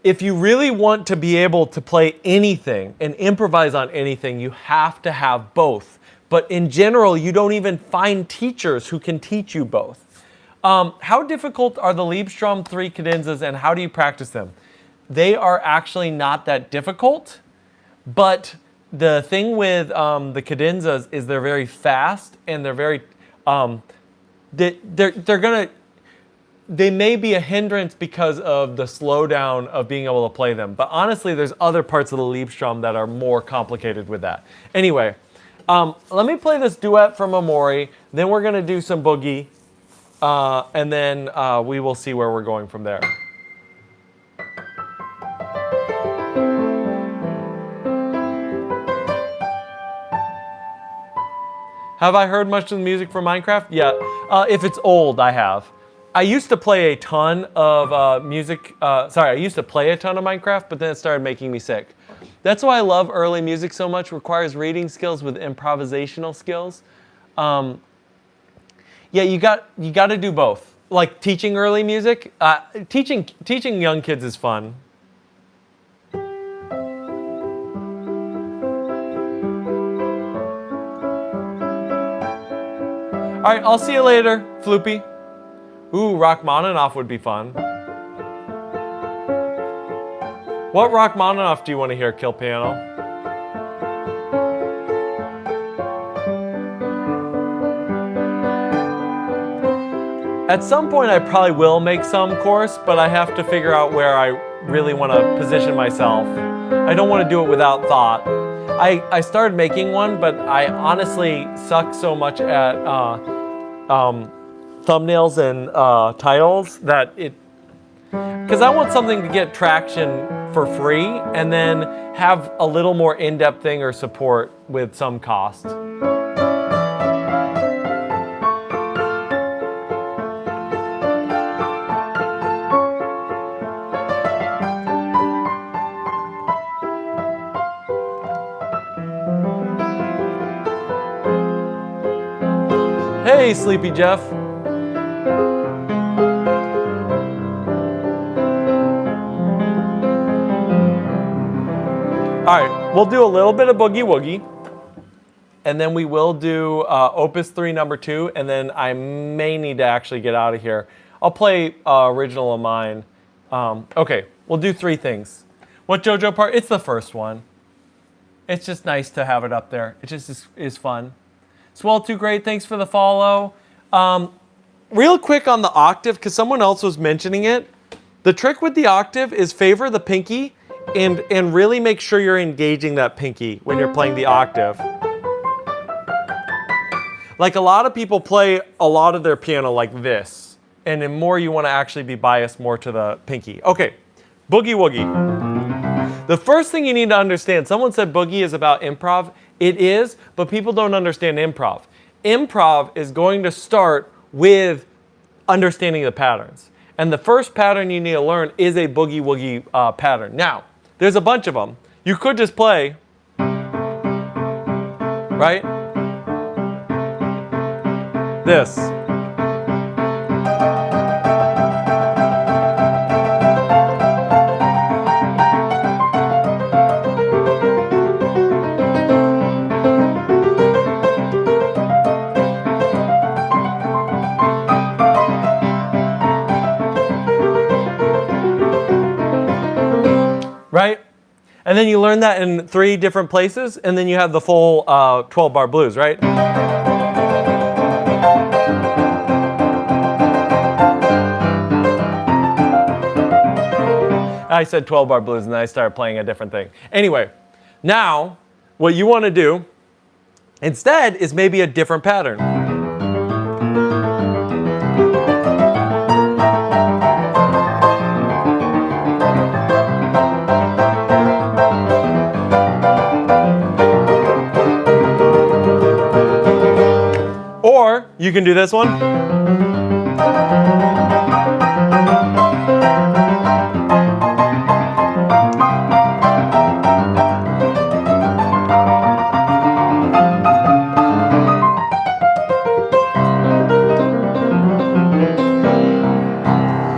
If you really want to be able to play anything and improvise on anything, you have to have both. But in general, you don't even find teachers who can teach you both. How difficult are the Liebstrom 3 cadenzas and how do you practice them? They are actually not that difficult, but the thing with the cadenzas is they're very fast and they're very, they may be a hindrance because of the slowdown of being able to play them. But honestly, there's other parts of the Liebstrom that are more complicated with that. Anyway, let me play this duet from Amori, then we're gonna do some Boogie, and then we will see where we're going from there. Have I heard much of the music from Minecraft? Yeah, if it's old, I have. I used to play a ton of I used to play a ton of Minecraft, but then it started making me sick. That's why I love early music so much. It requires reading skills with improvisational skills. Yeah, you got to do both. Like teaching early music, teaching young kids is fun. All right, I'll see you later, Floopy. Ooh, Rachmaninoff would be fun. What Rachmaninoff do you want to hear, Kill Piano? At some point, I probably will make some course, but I have to figure out where I really want to position myself. I don't want to do it without thought. I started making one, but I honestly suck so much at thumbnails and titles that because I want something to get traction for free and then have a little more in-depth thing or support with some cost. Hey, Sleepy Jeff. All right, we'll do a little bit of Boogie Woogie, and then we will do Opus 3 number 2, and then I may need to actually get out of here. I'll play original of mine. Okay, we'll do 3 things. What JoJo part? It's the first one. It's just nice to have it up there. It just is fun. Swell 2 great, thanks for the follow. real quick on the octave, because someone else was mentioning it, the trick with the octave is favor the pinky and really make sure you're engaging that pinky when you're playing the octave. Like a lot of people play a lot of their piano like this, and the more you want to actually be biased more to the pinky. Okay, boogie woogie. The first thing you need to understand, someone said boogie is about improv. It is, but people don't understand improv. Improv is going to start with understanding the patterns. And the first pattern you need to learn is a boogie woogie pattern. Now, there's a bunch of them. You could just play, right? This. Right? And then you learn that in 3 different places, and then you have the full 12-bar blues, right? I said 12-bar blues, and then I started playing a different thing. Anyway, now what you want to do instead is maybe a different pattern. Or you can do this one.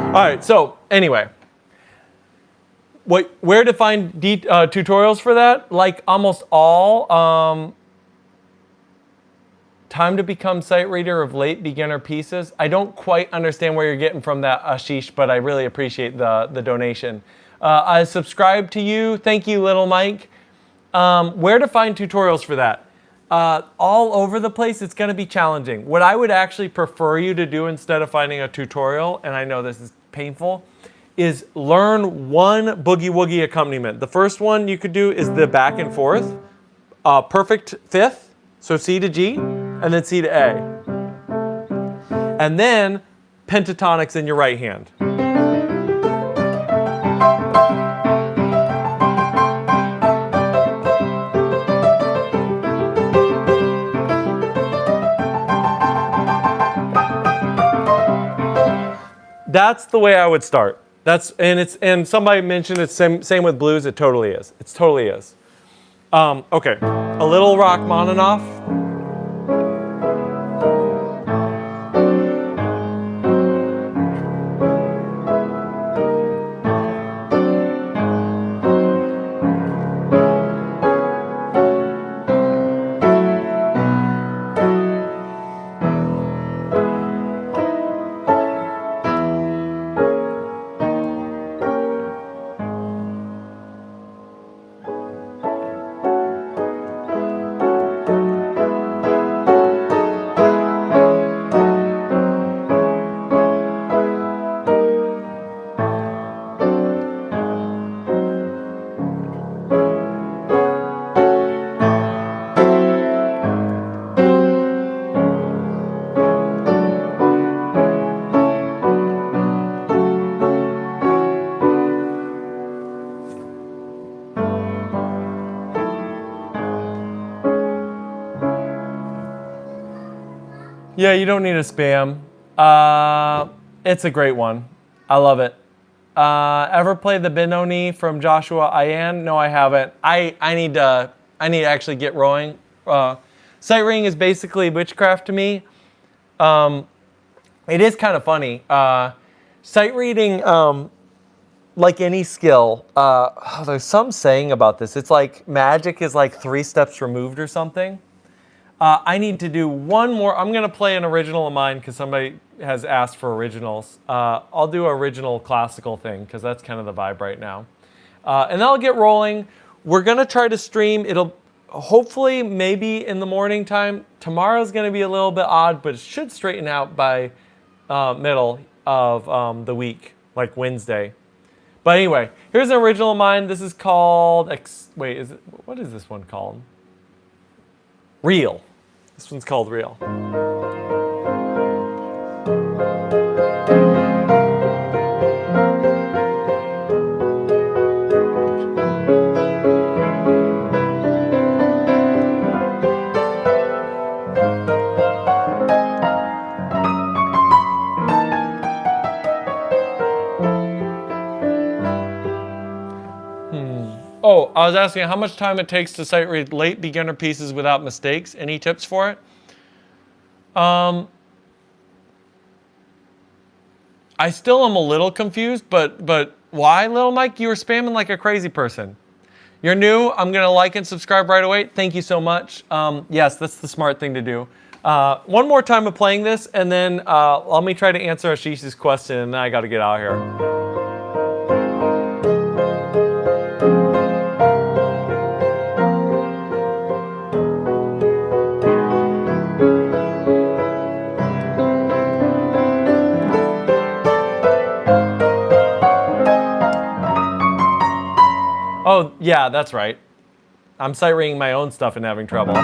All right, so anyway, where to find tutorials for that? Like almost all, time to become sight reader of late beginner pieces. I don't quite understand where you're getting from that, Ashish, but I really appreciate the donation. I subscribe to you. Thank you, Little Mike. Where to find tutorials for that? All over the place. It's going to be challenging. What I would actually prefer you to do instead of finding a tutorial, and I know this is painful, is learn one boogie woogie accompaniment. The first one you could do is the back and forth, perfect fifth, so C to G, and then C to A. And then pentatonics in your right hand. That's the way I would start. And somebody mentioned it's same with blues. It totally is. It totally is. Okay, a little Rachmaninoff. Yeah, you don't need a spam. It's a great one. I love it. Ever played the Benoni from Joshua Ayan? No, I haven't. I need to actually get rowing. Sight reading is basically witchcraft to me. It is kind of funny. Sight reading, like any skill, there's some saying about this. It's like magic is like 3 steps removed or something. I need to do one more. I'm going to play an original of mine because somebody has asked for originals. I'll do an original classical thing because that's kind of the vibe right now. And then I'll get rolling. We're going to try to stream. It'll hopefully maybe in the morning time. Tomorrow's going to be a little bit odd, but it should straighten out by middle of the week, like Wednesday. But anyway, here's an original of mine. This is called, what is this one called? Real. This one's called Real. Oh, I was asking how much time it takes to sight read late beginner pieces without mistakes. Any tips for it? I still am a little confused, but why, Little Mike? You were spamming like a crazy person. You're new. I'm going to like and subscribe right away. Thank you so much. Yes, that's the smart thing to do. One more time of playing this, and then let me try to answer Ashish's question, and then I got to get out of here. Oh, yeah, that's right. I'm sight reading my own stuff and having trouble.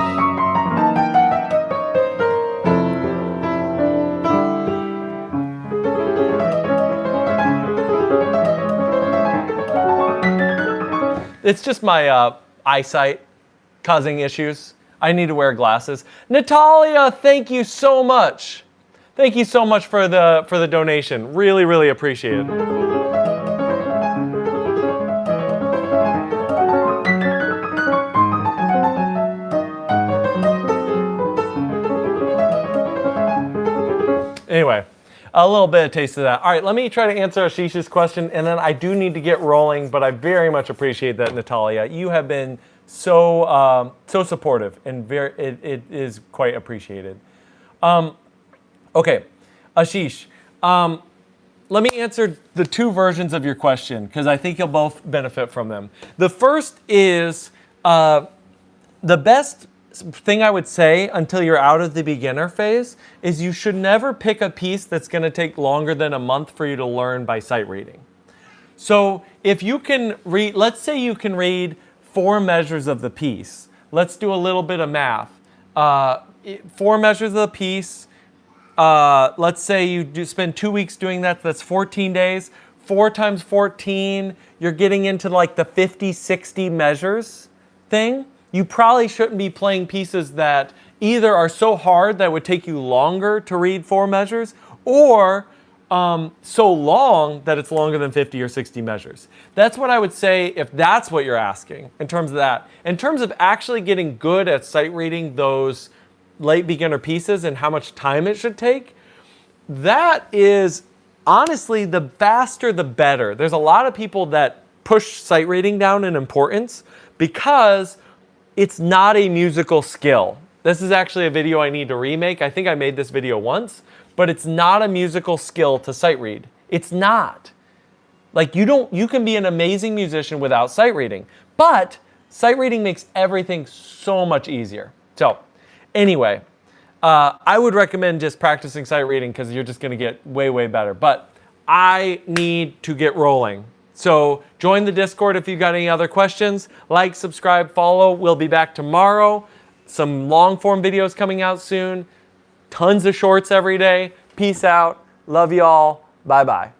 It's just my eyesight causing issues. I need to wear glasses. Natalia, thank you so much. Thank you so much for the donation. Really, really appreciate it. Anyway, a little bit of taste of that. All right, let me try to answer Ashish's question, and then I do need to get rolling, but I very much appreciate that, Natalia. You have been so supportive, and it is quite appreciated. Okay, Ashish, let me answer the two versions of your question, because I think you'll both benefit from them. The first is the best thing I would say until you're out of the beginner phase is you should never pick a piece that's going to take longer than a month for you to learn by sight reading. So if you can read, let's say you can read 4 measures of the piece. Let's do a little bit of math. 4 measures of the piece. Let's say you spend 2 weeks doing that. That's 14 days. 4 times 14, you're getting into like the 50, 60 measures thing. You probably shouldn't be playing pieces that either are so hard that would take you longer to read 4 measures, or so long that it's longer than 50 or 60 measures. That's what I would say if that's what you're asking in terms of that. In terms of actually getting good at sight reading those late beginner pieces and how much time it should take, that is honestly the faster the better. There's a lot of people that push sight reading down in importance because it's not a musical skill. This is actually a video I need to remake. I think I made this video once, but it's not a musical skill to sight read. It's not. Like you can be an amazing musician without sight reading, but sight reading makes everything so much easier. So anyway, I would recommend just practicing sight reading because you're just gonna get way, way better. But I need to get rolling. So join the Discord if you've got any other questions. Like, subscribe, follow. We'll be back tomorrow. Some long form videos coming out soon. Tons of shorts every day. Peace out. Love y'all. Bye-bye.